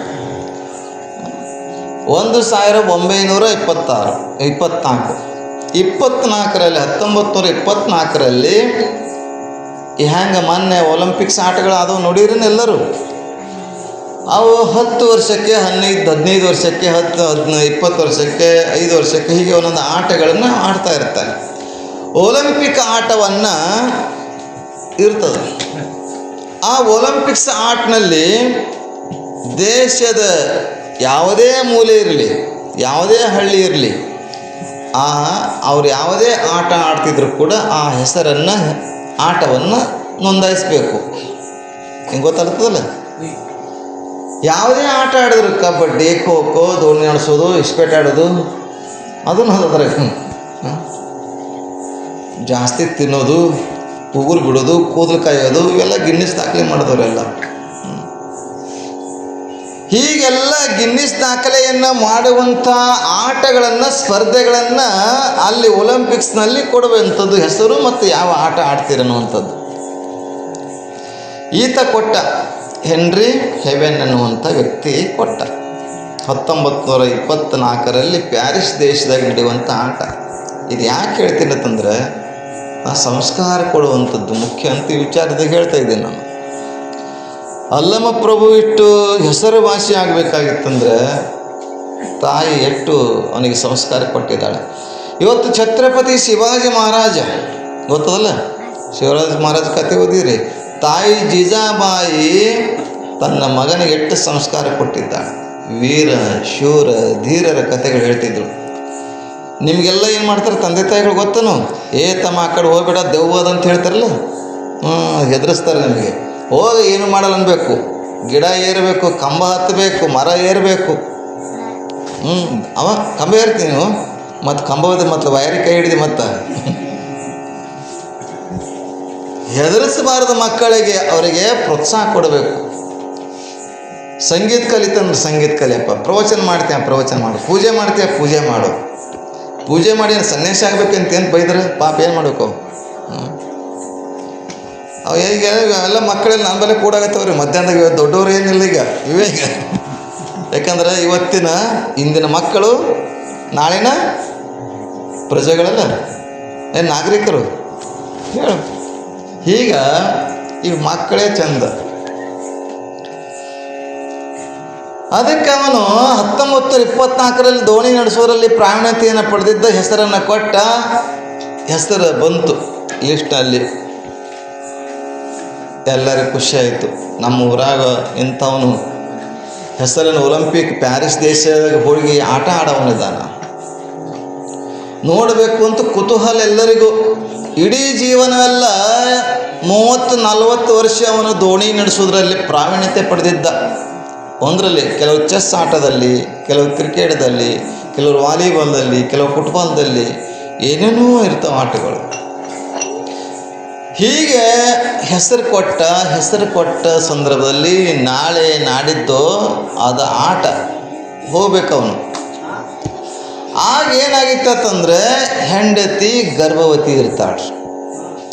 1924ರಲ್ಲಿ ಹ್ಯಾಂಗೆ ಮೊನ್ನೆ ಒಲಿಂಪಿಕ್ಸ್ ಆಟಗಳು ಆದವು ನೋಡಿರಿ ಎಲ್ಲರೂ. ಅವು 10 ವರ್ಷಕ್ಕೆ, 15 ವರ್ಷಕ್ಕೆ, 20 ವರ್ಷಕ್ಕೆ, 5 ವರ್ಷಕ್ಕೆ ಹೀಗೆ ಒಂದೊಂದು ಆಟಗಳನ್ನು ಆಡ್ತಾ ಇರ್ತಾರೆ. ಒಲಿಂಪಿಕ್ ಆಟವನ್ನು ಇರ್ತದೆ. ಆ ಒಲಿಂಪಿಕ್ಸ್ ಆಟನಲ್ಲಿ ದೇಶದ ಯಾವುದೇ ಮೂಲೆ ಇರಲಿ, ಯಾವುದೇ ಹಳ್ಳಿ ಇರಲಿ, ಅವ್ರು ಯಾವುದೇ ಆಟ ಆಡ್ತಿದ್ರು ಕೂಡ ಆ ಹೆಸರನ್ನು, ಆಟವನ್ನು ನೋಂದಾಯಿಸಬೇಕು. ಹಿಂಗೆ ಗೊತ್ತಾಗ್ತದಲ್ಲ. ಯಾವುದೇ ಆಟ ಆಡಿದ್ರು, ಕಬಡ್ಡಿ, ಖೋ ಖೋ, ದೋಣಿ ನಡೆಸೋದು, ಇಸ್ಪೇಟ್ ಆಡೋದು, ಅದನ್ನು ಅದ್ರಾಗ ಜಾಸ್ತಿ ತಿನ್ನೋದು, ಉಗುರು ಬಿಡೋದು, ಕೂದಲು ಕಾಯೋದು, ಇವೆಲ್ಲ ಗಿನ್ನಿಸ್ ದಾಖಲೆ ಮಾಡಿದವರೆಲ್ಲ. ಹೀಗೆಲ್ಲ ಗಿನ್ನಿಸ್ ದಾಖಲೆಯನ್ನು ಮಾಡುವಂಥ ಆಟಗಳನ್ನು ಸ್ಪರ್ಧೆಗಳನ್ನು ಅಲ್ಲಿ ಒಲಿಂಪಿಕ್ಸ್ನಲ್ಲಿ ಕೊಡುವಂಥದ್ದು ಹೆಸರು ಮತ್ತು ಯಾವ ಆಟ ಆಡ್ತೀರನ್ನುವಂಥದ್ದು. ಈತ ಕೊಟ್ಟ, ಹೆನ್ರಿ ಹೆವೆನ್ ಅನ್ನುವಂಥ ವ್ಯಕ್ತಿ ಕೊಟ್ಟ. 1924ರಲ್ಲಿ ಪ್ಯಾರಿಸ್ ದೇಶದಾಗ ನಡೆಯುವಂಥ ಆಟ. ಇದು ಯಾಕೆ ಹೇಳ್ತೀನಿ ಅಂತಂದ್ರೆ, ಸಂಸ್ಕಾರ ಕೊಡುವಂಥದ್ದು ಮುಖ್ಯ ಅಂತ ಈ ವಿಚಾರದಾಗ ಹೇಳ್ತಾ ಇದ್ದೀನಿ ನಾನು. ಅಲ್ಲಮ ಪ್ರಭು ಇಟ್ಟು ಹೆಸರುವಾಸಿ ಆಗಬೇಕಾಗಿತ್ತಂದ್ರೆ ತಾಯಿ ಎಷ್ಟು ಅವನಿಗೆ ಸಂಸ್ಕಾರ ಕೊಟ್ಟಿದ್ದಾಳೆ. ಇವತ್ತು ಛತ್ರಪತಿ ಶಿವಾಜಿ ಮಹಾರಾಜ ಗೊತ್ತದಲ್ಲ, ಶಿವರಾಜ ಮಹಾರಾಜ ಕತೆ ಓದಿರಿ. ತಾಯಿ ಜೀಜಾಬಾಯಿ ತನ್ನ ಮಗನಿಗೆ ಎಷ್ಟು ಸಂಸ್ಕಾರ ಕೊಟ್ಟಿದ್ದಾಳೆ. ವೀರ ಶೂರ ಧೀರರ ಕಥೆಗಳು ಹೇಳ್ತಿದ್ರು. ನಿಮಗೆಲ್ಲ ಏನು ಮಾಡ್ತಾರೆ ತಂದೆ ತಾಯಿಗಳು ಗೊತ್ತನು? ತಮ್ಮ ಆ ಕಡೆ ಹೋಗ್ಬೇಡ ದೆವ್ವದ ಅಂತ ಹೇಳ್ತಾರಲ್ಲ, ಹೆದರಿಸ್ತಾರೆ ನಿಮಗೆ. ಹೋಗಿ ಏನು ಮಾಡಲ್ಲ ಅನ್ಬೇಕು, ಗಿಡ ಏರಬೇಕು, ಕಂಬ ಹತ್ತಬೇಕು, ಮರ ಏರಬೇಕು. ಅವ ಕಂಬ ಏರ್ತೀನಿ ನೀವು, ಮತ್ತು ಕಂಬದ ಮತ್ತು ವೈರಿ ಕೈ ಹಿಡಿದು ಮತ್ತು ಹೆದರಿಸಬಾರದು ಮಕ್ಕಳಿಗೆ, ಅವರಿಗೆ ಪ್ರೋತ್ಸಾಹ ಕೊಡಬೇಕು. ಸಂಗೀತ ಕಲಿತಂದ್ರೆ ಸಂಗೀತ ಕಲಿಯಪ್ಪ, ಪ್ರವಚನ ಮಾಡ್ತೀಯ ಪ್ರವಚನ ಮಾಡು, ಪೂಜೆ ಮಾಡ್ತೀಯ ಪೂಜೆ ಮಾಡು. ಪೂಜೆ ಮಾಡಿ ಸನ್ಯಾಸಿ ಆಗ್ಬೇಕಂತ ಏನು ಬೈದ್ರೆ ಪಾಪ ಏನು ಮಾಡಬೇಕು? ಅವು ಈಗ ಎಲ್ಲ ಮಕ್ಕಳೆಲ್ಲ ನನ್ನ ಬಲೆ ಕೂಡಾಗತ್ತವ್ರಿ ಮಧ್ಯಾಹ್ನದಾಗ. ದೊಡ್ಡವ್ರು ಏನಿಲ್ಲ ಈಗ ಇವೇಗ, ಯಾಕಂದ್ರೆ ಇವತ್ತಿನ ಇಂದಿನ ಮಕ್ಕಳು ನಾಳಿನ ಪ್ರಜೆಗಳಲ್ಲ, ಏನು ನಾಗರಿಕರು ಹೇಳು. ಈಗ ಈ ಮಕ್ಕಳೇ ಚಂದ. ಅದಕ್ಕೆ ಅವನು 1924ರಲ್ಲಿ ದೋಣಿ ನಡೆಸೋರಲ್ಲಿ ಪ್ರಾವೀಣ್ಯತೆಯನ್ನು ಪಡೆದಿದ್ದ, ಹೆಸರನ್ನು ಕೊಟ್ಟ. ಹೆಸರು ಬಂತು ಲಿಸ್ಟಲ್ಲಿ. ಎಲ್ಲರಿಗೂ ಖುಷಿ ಆಯಿತು. ನಮ್ಮ ಊರಾಗ ಇಂಥವನು ಹೆಸರನ್ನು ಒಲಿಂಪಿಕ್ ಪ್ಯಾರಿಸ್ ದೇಶದಾಗ ಹೋಗಿ ಆಟ ಆಡವನಿದ್ದಾನ, ನೋಡಬೇಕು ಅಂತ ಕುತೂಹಲ ಎಲ್ಲರಿಗೂ. ಇಡೀ ಜೀವನವೆಲ್ಲ 30-40 ವರ್ಷ ಅವನು ದೋಣಿ ನಡೆಸೋದ್ರಲ್ಲಿ ಪ್ರಾವೀಣ್ಯತೆ ಪಡೆದಿದ್ದ. ಒಂದರಲ್ಲಿ ಕೆಲವು ಚೆಸ್ ಆಟದಲ್ಲಿ, ಕೆಲವು ಕ್ರಿಕೆಟ್ದಲ್ಲಿ, ಕೆಲವರು ವಾಲಿಬಾಲ್ದಲ್ಲಿ, ಕೆಲವು ಫುಟ್ಬಾಲ್ದಲ್ಲಿ, ಏನೇನೋ ಇರ್ತಾವೆ ಆಟಗಳು. ಹೀಗೆ ಹೆಸರು ಕೊಟ್ಟ ಸಂದರ್ಭದಲ್ಲಿ ನಾಳೆ ನಾಡಿದ್ದು ಅದು ಆಟ ಹೋಗ್ಬೇಕು ಅವನು. ಆಗ ಏನಾಗಿತ್ತಂದ್ರೆ ಹೆಂಡತಿ ಗರ್ಭವತಿ ಇರ್ತಾಳೆ.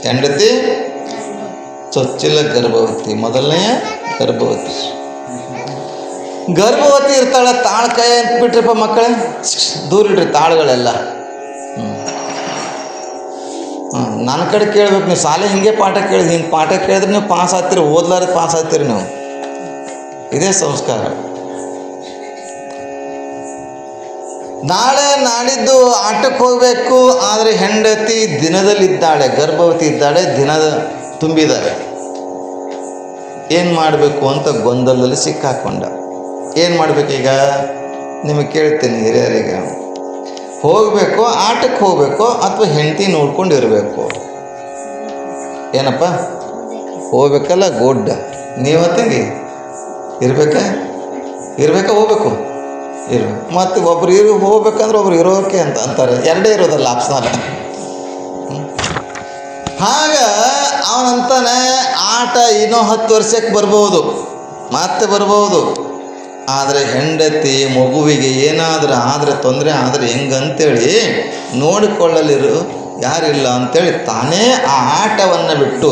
ಹೆಂಡತಿ ಚೊಚ್ಚಿಲ ಗರ್ಭವತಿ, ಮೊದಲನೆಯ ಗರ್ಭವತಿ ಇರ್ತಾಳೆ. ತಾಳು ಕೈ ಅಂತ ಬಿಟ್ರಪ್ಪ ಮಕ್ಕಳೇ, ದೂರ ಇಡ್ರಿ ತಾಳುಗಳೆಲ್ಲ. ನನ್ನ ಕಡೆ ಕೇಳ್ಬೇಕು ನೀವು. ಶಾಲೆ ಹಿಂಗೆ ಪಾಠ ಕೇಳಿದ್ರಿ, ಹಿಂಗೆ ಪಾಠ ಕೇಳಿದ್ರೆ ನೀವು ಪಾಸ್ ಆಗ್ತೀರಿ, ಓದ್ಲಾರ ಪಾಸ್ ಆಗ್ತೀರಿ ನೀವು. ಇದೇ ಸಂಸ್ಕಾರ. ನಾಳೆ ನಾಡಿದ್ದು ಆಟಕ್ಕೆ ಹೋಗಬೇಕು, ಆದರೆ ಹೆಂಡತಿ ದಿನದಲ್ಲಿದ್ದಾಳೆ, ಗರ್ಭವತಿ ಇದ್ದಾಳೆ, ದಿನದ ತುಂಬಿದ್ದಾರೆ. ಏನು ಮಾಡಬೇಕು ಅಂತ ಗೊಂದಲದಲ್ಲಿ ಸಿಕ್ಕಾಕೊಂಡ. ಏನು ಮಾಡಬೇಕೀಗ ನಿಮಗೆ ಕೇಳ್ತೀನಿ ಹಿರಿಯರಿಗೆ. ಹೋಗಬೇಕು, ಆಟಕ್ಕೆ ಹೋಗಬೇಕು, ಅಥವಾ ಹೆಂಡತಿ ನೋಡ್ಕೊಂಡು ಇರಬೇಕು? ಏನಪ್ಪ ಹೋಗ್ಬೇಕಲ್ಲ, ಗುಡ್. ನೀವು ತಂಗಿ ಇರ್ಬೇಕಾ ಹೋಗ್ಬೇಕು ಇರ್ಬೇಕು. ಮತ್ತು ಒಬ್ರು ಹೋಗ್ಬೇಕಂದ್ರೆ ಒಬ್ರು ಇರೋಕೆ ಅಂತ ಅಂತಾರೆ. ಎರಡೇ ಇರೋದಲ್ಲ, ಆಪ್ಷನಲ್. ಆಗ ಅವನಂತಾನೆ ಆಟ ಇನ್ನೂ 10 ವರ್ಷಕ್ಕೆ ಬರ್ಬೋದು, ಮತ್ತೆ ಬರ್ಬೋದು. ಆದರೆ ಹೆಂಡತಿ ಮಗುವಿಗೆ ಏನಾದರೂ ಆದರೆ ತೊಂದರೆ ಆದರೆ ಹೆಂಗಂತೇಳಿ ನೋಡಿಕೊಳ್ಳಲಿರು ಯಾರಿಲ್ಲ ಅಂಥೇಳಿ ತಾನೇ ಆ ಆಟವನ್ನು ಬಿಟ್ಟು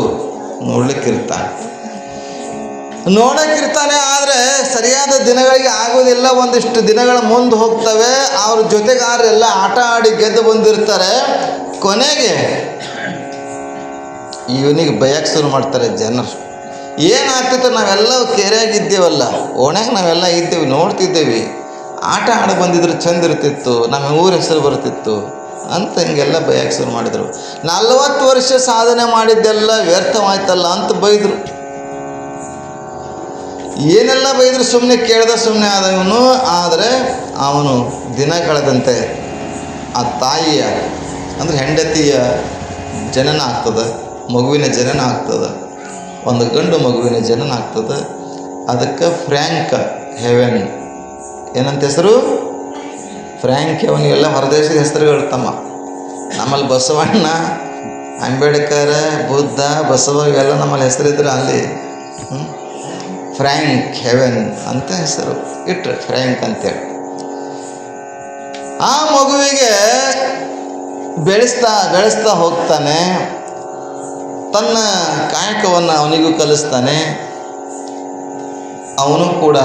ನೋಡೋಕ್ಕಿರ್ತಾನೆ. ಆದರೆ ಸರಿಯಾದ ದಿನಗಳಿಗೆ ಆಗೋದಿಲ್ಲ. ಒಂದಿಷ್ಟು ದಿನಗಳ ಮುಂದೆ ಹೋಗ್ತವೆ. ಅವ್ರ ಜೊತೆಗಾರರೆಲ್ಲ ಆಟ ಆಡಿ ಗೆದ್ದು ಬಂದಿರ್ತಾರೆ. ಕೊನೆಗೆ ಇವನಿಗೆ ಬಯಕ್ಕೆ ಶುರು ಮಾಡ್ತಾರೆ ಜನರು. ಏನಾಗ್ತಿತ್ತು, ನಾವೆಲ್ಲ ಕೆರೆಯಾಗಿದ್ದೇವಲ್ಲ, ಓಣ್ಯಾಗ ನಾವೆಲ್ಲ ಇದ್ದೇವೆ, ನೋಡ್ತಿದ್ದೇವೆ, ಆಟ ಆಡ ಬಂದಿದ್ರು ಚಂದ ಇರ್ತಿತ್ತು, ನಮ್ಮ ಊರ ಹೆಸರು ಬರ್ತಿತ್ತು ಅಂತ ಹಿಂಗೆಲ್ಲ ಬಯಕ್ಕೆ ಶುರು ಮಾಡಿದರು. 40 ವರ್ಷ ಸಾಧನೆ ಮಾಡಿದ್ದೆಲ್ಲ ವ್ಯರ್ಥವಾಯ್ತಲ್ಲ ಅಂತ ಬೈದರು. ಏನೆಲ್ಲ ಬೈದರು, ಸುಮ್ಮನೆ ಸುಮ್ಮನೆ ಆದ ಇವನು. ಆದರೆ ಅವನು ದಿನ ಕಳೆದಂತೆ ಆ ತಾಯಿಯ ಅಂದರೆ ಹೆಂಡತಿಯ ಜನನ ಆಗ್ತದೆ, ಮಗುವಿನ ಜನನ ಆಗ್ತದೆ, ಒಂದು ಗಂಡು ಮಗುವಿನ ಜನನ ಆಗ್ತದೆ. ಅದಕ್ಕೆ ಫ್ರ್ಯಾಂಕ್ ಹೆವೆನ್ ಏನಂತ ಹೆಸರು? Frank Heaven. ಇವೆಲ್ಲ ಹೊರದೇಶದ ಹೆಸರುಗಳು ತಮ್ಮ. ನಮ್ಮಲ್ಲಿ ಬಸವಣ್ಣ, ಅಂಬೇಡ್ಕರ್, ಬುದ್ಧ, ಬಸವ ಇವೆಲ್ಲ ನಮ್ಮಲ್ಲಿ ಹೆಸರಿದ್ರೆ ಅಲ್ಲಿ ಫ್ರ್ಯಾಂಕ್ ಹೆವೆನ್ ಅಂತ ಹೆಸರು ಇಟ್ರೆ, ಫ್ರ್ಯಾಂಕ್ ಅಂತೇಳಿ. ಆ ಮಗುವಿಗೆ ಬೆಳೆಸ್ತಾ ಹೋಗ್ತಾನೆ. ತನ್ನ ಕಾಯಕವನ್ನು ಅವನಿಗೂ ಕಲಿಸ್ತಾನೆ. ಅವನು ಕೂಡ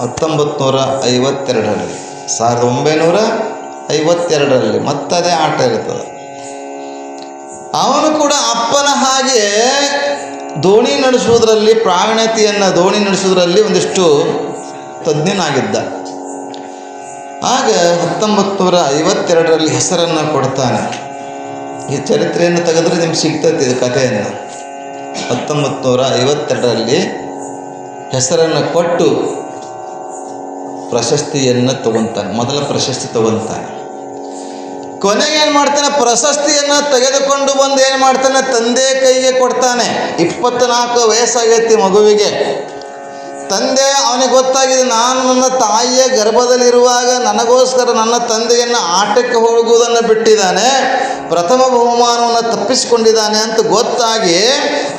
1952ರಲ್ಲಿ ಮತ್ತದೇ ಆಟ ಇರ್ತದೆ. ಅವನು ಕೂಡ ಅಪ್ಪನ ಹಾಗೆ ದೋಣಿ ನಡೆಸುವುದರಲ್ಲಿ ದೋಣಿ ನಡೆಸುವುದರಲ್ಲಿ ಒಂದಿಷ್ಟು ತಜ್ಞನಾಗಿದ್ದ. ಆಗ 1952ರಲ್ಲಿ ಹೆಸರನ್ನು ಕೊಡ್ತಾನೆ. ಈ ಚರಿತ್ರೆಯನ್ನು ತೆಗೆದ್ರೆ ನಿಮ್ಗೆ ಸಿಗ್ತೈತಿ ಇದು ಕಥೆಯನ್ನು. 1952ರಲ್ಲಿ ಹೆಸರನ್ನು ಕೊಟ್ಟು ಪ್ರಶಸ್ತಿಯನ್ನು ತಗೊತಾನೆ. ಮೊದಲ ಪ್ರಶಸ್ತಿ ತಗೊತಾನೆ. ಕೊನೆಗೆ ಏನು ಮಾಡ್ತಾನೆ, ಪ್ರಶಸ್ತಿಯನ್ನು ತೆಗೆದುಕೊಂಡು ಬಂದು ಏನು ಮಾಡ್ತಾನೆ, ತಂದೆ ಕೈಗೆ ಕೊಡ್ತಾನೆ. 24 ವಯಸ್ಸಾಗೈತಿ ಮಗುವಿಗೆ. ತಂದೆ ಅವನಿಗೆ ಗೊತ್ತಾಗಿದೆ, ನಾನು ನನ್ನ ತಾಯಿಯ ಗರ್ಭದಲ್ಲಿರುವಾಗ ನನಗೋಸ್ಕರ ನನ್ನ ತಂದೆಯನ್ನು ಆಟಕ್ಕೆ ಹೋಗುವುದನ್ನು ಬಿಟ್ಟಿದ್ದಾನೆ, ಪ್ರಥಮ ಬಹುಮಾನವನ್ನು ತಪ್ಪಿಸಿಕೊಂಡಿದ್ದಾನೆ ಅಂತ ಗೊತ್ತಾಗಿ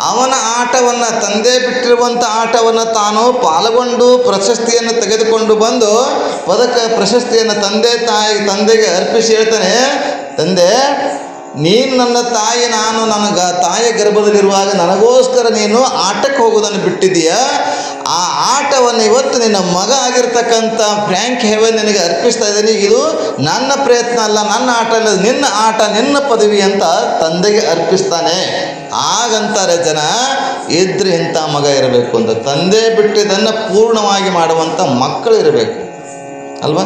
ಅವನ ಆಟವನ್ನು, ತಂದೆ ಬಿಟ್ಟಿರುವಂಥ ಆಟವನ್ನು ತಾನು ಪಾಲ್ಗೊಂಡು ಪ್ರಶಸ್ತಿಯನ್ನು ತೆಗೆದುಕೊಂಡು ಬಂದು ಪ್ರಶಸ್ತಿಯನ್ನು ತಂದೆಗೆ ಅರ್ಪಿಸಿ ಹೇಳ್ತಾನೆ, ತಂದೆ ನೀನು ನನ್ನ ತಾಯಿ, ನಾನು ತಾಯಿಯ ಗರ್ಭದಲ್ಲಿರುವಾಗ ನನಗೋಸ್ಕರ ನೀನು ಆಟಕ್ಕೆ ಹೋಗೋದನ್ನು ಬಿಟ್ಟಿದ್ದೀಯ. ಆ ಆಟವನ್ನು ಇವತ್ತು ನಿನ್ನ ಮಗ ಆಗಿರ್ತಕ್ಕಂಥ ಫ್ರ್ಯಾಂಕ್ ಹೆವೆನ್ ನಿನಗೆ ಅರ್ಪಿಸ್ತಾ ಇದ್ದೀನಿ. ಇದು ನನ್ನ ಪ್ರಯತ್ನ ಅಲ್ಲ, ನನ್ನ ಆಟ ಅಲ್ಲ, ನಿನ್ನ ಆಟ, ನಿನ್ನ ಪದವಿ ಅಂತ ತಂದೆಗೆ ಅರ್ಪಿಸ್ತಾನೆ. ಹಾಗಂತಾರೆ ಜನ, ಇದ್ರೆ ಇಂಥ ಮಗ ಇರಬೇಕು ಅಂತ. ತಂದೆ ಬಿಟ್ಟಿದ್ದನ್ನು ಪೂರ್ಣವಾಗಿ ಮಾಡುವಂಥ ಮಕ್ಕಳು ಇರಬೇಕು ಅಲ್ವಾ.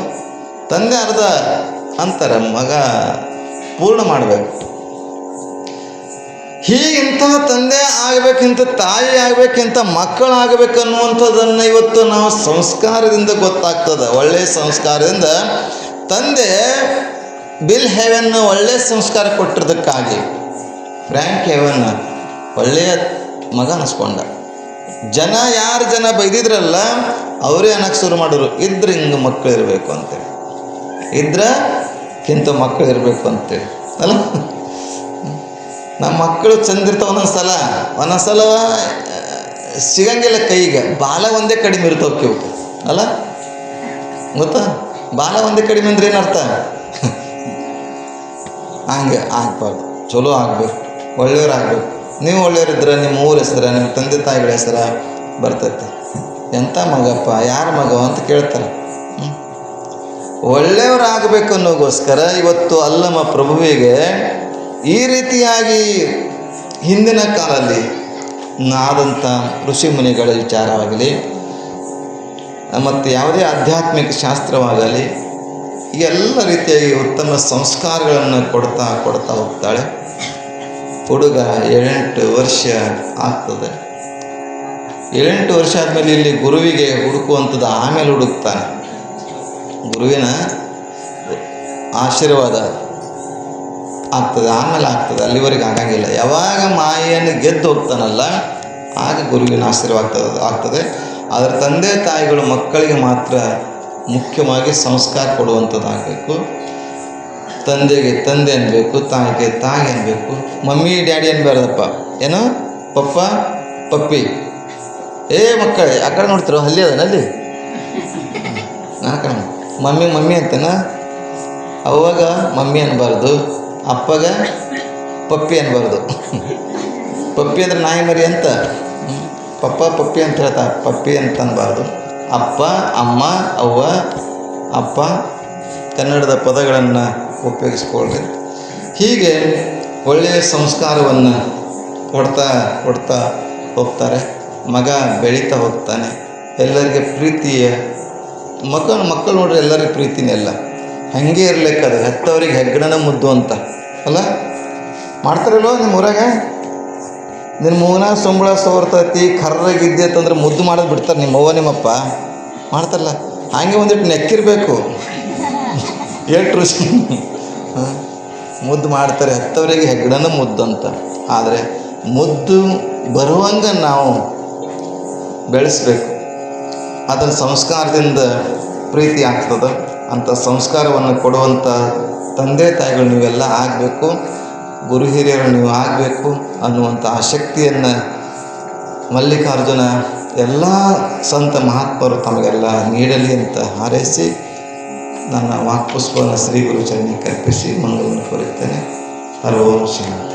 ತಂದೆ ಅರ್ಧ ಅಂತಾರೆ, ಮಗ ಪೂರ್ಣ ಮಾಡಬೇಕು. ಹೀಗಿಂತಹ ತಂದೆ ಆಗಬೇಕಿಂತ ತಾಯಿ ಆಗಬೇಕಿಂತ ಮಕ್ಕಳಾಗಬೇಕು ಅನ್ನುವಂಥದ್ದನ್ನು ಇವತ್ತು ನಾವು ಸಂಸ್ಕಾರದಿಂದ ಗೊತ್ತಾಗ್ತದೆ. ಒಳ್ಳೆಯ ಸಂಸ್ಕಾರದಿಂದ ತಂದೆ ಬಿಲ್ ಹೆವೆನ್ ಒಳ್ಳೆಯ ಸಂಸ್ಕಾರ ಕೊಟ್ಟಿದ್ದಕ್ಕಾಗಿ ಫ್ರ್ಯಾಂಕ್ ಹೆವೆನ್ ಒಳ್ಳೆಯ ಮಗ ಅನಿಸ್ಕೊಂಡ. ಯಾರು ಜನ ಬೈದಿದ್ರಲ್ಲ ಅವರೇ ಅನ್ನಕ್ಕೆ ಶುರು ಮಾಡಿದ್ರು, ಇದ್ರೆ ಹಿಂಗೆ ಮಕ್ಕಳು ಇರಬೇಕು ಅಂತೇಳಿ, ಇದ್ರಕ್ಕಿಂತ ಮಕ್ಕಳು ಇರಬೇಕು ಅಂತೇಳಿ ಅಲ್ಲ. ನಮ್ಮ ಮಕ್ಕಳು ಚಂದಿರ್ತಾವೆ, ಒಂದೊಂದ್ಸಲ ಸಿಗಂಗಿಲ್ಲ ಕೈಗೆ. ಬಾಲ ಒಂದೇ ಕಡಿಮೆ ಇರ್ತಾವೆ ಕಿವು ಅಲ್ಲ, ಗೊತ್ತಾ? ಬಾಲ ಒಂದೇ ಕಡಿಮೆ ಅಂದ್ರೆ ಏನರ್ಥ? ಹಂಗೆ ಆಗ್ಬಾರ್ದು, ಚಲೋ ಆಗಬೇಕು, ಒಳ್ಳೆಯವ್ರಾಗಬೇಕು. ನೀವು ಒಳ್ಳೆಯವರಿದ್ರೆ ನಿಮ್ಮ ಊರ ಹೆಸರ, ನಿಮ್ಮ ತಂದೆ ತಾಯಿಗಳ ಹೆಸರ ಬರ್ತೈತಿ. ಎಂಥ ಮಗಪ್ಪ, ಯಾರ ಮಗ ಅಂತ ಕೇಳ್ತಾರೆ. ಒಳ್ಳೆಯವರಾಗಬೇಕು ಅನ್ನೋಗೋಸ್ಕರ ಇವತ್ತು ಅಲ್ಲಮ ಪ್ರಭುವಿಗೆ ಈ ರೀತಿಯಾಗಿ ಹಿಂದಿನ ಕಾಲದಲ್ಲಿ ಆದಂಥ ಋಷಿ ಮುನಿಗಳ ವಿಚಾರವಾಗಲಿ ಮತ್ತು ಯಾವುದೇ ಆಧ್ಯಾತ್ಮಿಕ ಶಾಸ್ತ್ರವಾಗಲಿ ಎಲ್ಲ ರೀತಿಯಾಗಿ ಉತ್ತಮ ಸಂಸ್ಕಾರಗಳನ್ನು ಕೊಡ್ತಾ ಹೋಗ್ತಾಳೆ. ಹುಡುಗ 8 ವರ್ಷ ಆಗ್ತದೆ. 8 ವರ್ಷ ಆದಮೇಲೆ ಇಲ್ಲಿ ಗುರುವಿಗೆ ಹುಡುಕುವಂಥದ್ದು ಆಮೇಲೆ ಹುಡುಕ್ತಾನೆ. ಗುರುವಿನ ಆಶೀರ್ವಾದ ಆಗ್ತದೆ, ಆಮೇಲೆ ಆಗ್ತದೆ, ಅಲ್ಲಿವರೆಗೆ ಆಗಂಗಿಲ್ಲ. ಯಾವಾಗ ಮಾಯೆಯನ್ನು ಗೆದ್ದು ಹೋಗ್ತಾನಲ್ಲ ಆಗ ಗುರುವಿನ ಆಶೀರ್ವಾದ ಆಗ್ತದೆ. ಆದರೆ ತಂದೆ ತಾಯಿಗಳು ಮಕ್ಕಳಿಗೆ ಮಾತ್ರ ಮುಖ್ಯವಾಗಿ ಸಂಸ್ಕಾರ ಕೊಡುವಂಥದ್ದಾಗಬೇಕು. ತಂದೆಗೆ ತಂದೆ ಅನ್ಬೇಕು, ತಾಯಿಗೆ ತಾಯಿ ಅನ್ಬೇಕು, ಮಮ್ಮಿ ಡ್ಯಾಡಿ ಅನ್ಬಾರ್ದಪ್ಪ. ಏನು ಪಪ್ಪ ಪಪ್ಪಿ, ಮಕ್ಕಳೇ ಆ ಕಡೆ ನೋಡ್ತಿರೋ ಅಲ್ಲಿ ಅದನಲ್ಲಿ ಕಣ ಮಮ್ಮಿ ಅಂತೇನ. ಅವಾಗ ಮಮ್ಮಿ ಅನ್ಬಾರ್ದು, ಅಪ್ಪಗ ಪಪ್ಪಿ ಅನ್ಬಾರ್ದು. ಪಪ್ಪಿ ಅಂದರೆ ನಾಯಿ ಮರಿ ಅಂತ, ಪಪ್ಪ ಪಪ್ಪಿ ಅಂತ ಹೇಳ್ತಾರೆ, ಪಪ್ಪಿ ಅಂತ ಅನ್ಬಾರ್ದು. ಅಪ್ಪ ಅಮ್ಮ ಅವ್ವ ಅಪ್ಪ ಕನ್ನಡದ ಪದಗಳನ್ನು ಉಪಯೋಗಿಸ್ಕೊಳ್ರಿ. ಹೀಗೆ ಒಳ್ಳೆಯ ಸಂಸ್ಕಾರವನ್ನು ಕೊಡ್ತಾ ಹೋಗ್ತಾರೆ. ಮಗ ಬೆಳೀತಾ ಹೋಗ್ತಾನೆ. ಎಲ್ಲರಿಗೆ ಪ್ರೀತಿಯ ಮಕ್ಕಳು ನೋಡ್ರಿ, ಎಲ್ಲರಿಗೆ ಪ್ರೀತಿನೇ ಇಲ್ಲ. ಹಾಗೆ ಇರ್ಲಿಕ್ಕದು ಹೆತ್ತವರಿಗೆ ಹೆಗ್ಗಣನ ಮುದ್ದು ಅಂತ ಅಲ್ಲ ಮಾಡ್ತಾರಲ್ವ ನಿಮ್ಮ ಊರಾಗ. ನಿನ್ನ ಮೂಗನ ಸಂಬಳ ಸೋರ್ತೈತಿ ಕರ್ರಾಗಿದ್ದೆ ಅಂತಂದ್ರೆ ಮುದ್ದು ಮಾಡೋದು ಬಿಡ್ತಾರೆ ನಿಮ್ಮವ್ವ ನಿಮ್ಮಪ್ಪ ಮಾಡ್ತಾರಲ್ಲ. ಹಾಗೆ ಒಂದಿಟ್ಟು ನೆಕ್ಕಿರಬೇಕು, ಎಷ್ಟು ರುಚಿ ಮುದ್ದು ಮಾಡ್ತಾರೆ. ಹೆತ್ತವರಿಗೆ ಹೆಗ್ಗಣನ ಮುದ್ದು ಅಂತ. ಆದರೆ ಮುದ್ದು ಬರುವಂಗೆ ನಾವು ಬೆಳೆಸಬೇಕು. ಅದನ್ನು ಸಂಸ್ಕಾರದಿಂದ ಪ್ರೀತಿ ಆಗ್ತದೆ. ಅಂಥ ಸಂಸ್ಕಾರವನ್ನು ಕೊಡುವಂಥ ತಂದೆ ತಾಯಿಗಳು ನೀವೆಲ್ಲ ಆಗಬೇಕು, ಗುರು ಹಿರಿಯರು ನೀವು ಆಗಬೇಕು ಅನ್ನುವಂಥ ಆಸಕ್ತಿಯನ್ನು ಮಲ್ಲಿಕಾರ್ಜುನ ಎಲ್ಲ ಸಂತ ಮಹಾತ್ಮರು ತಮಗೆಲ್ಲ ನೀಡಲಿ ಅಂತ ಹಾರೈಸಿ ನನ್ನ ವಾಕ್ಪುಷ್ಪವನ್ನು ಶ್ರೀ ಗುರು ಚರಣಿ ಕಲ್ಪಿಸಿ ಮಂಗಳವನ್ನು ಕೋರುತ್ತೇನೆ. ಹರ ಓಂ ಶಾಂತಿ.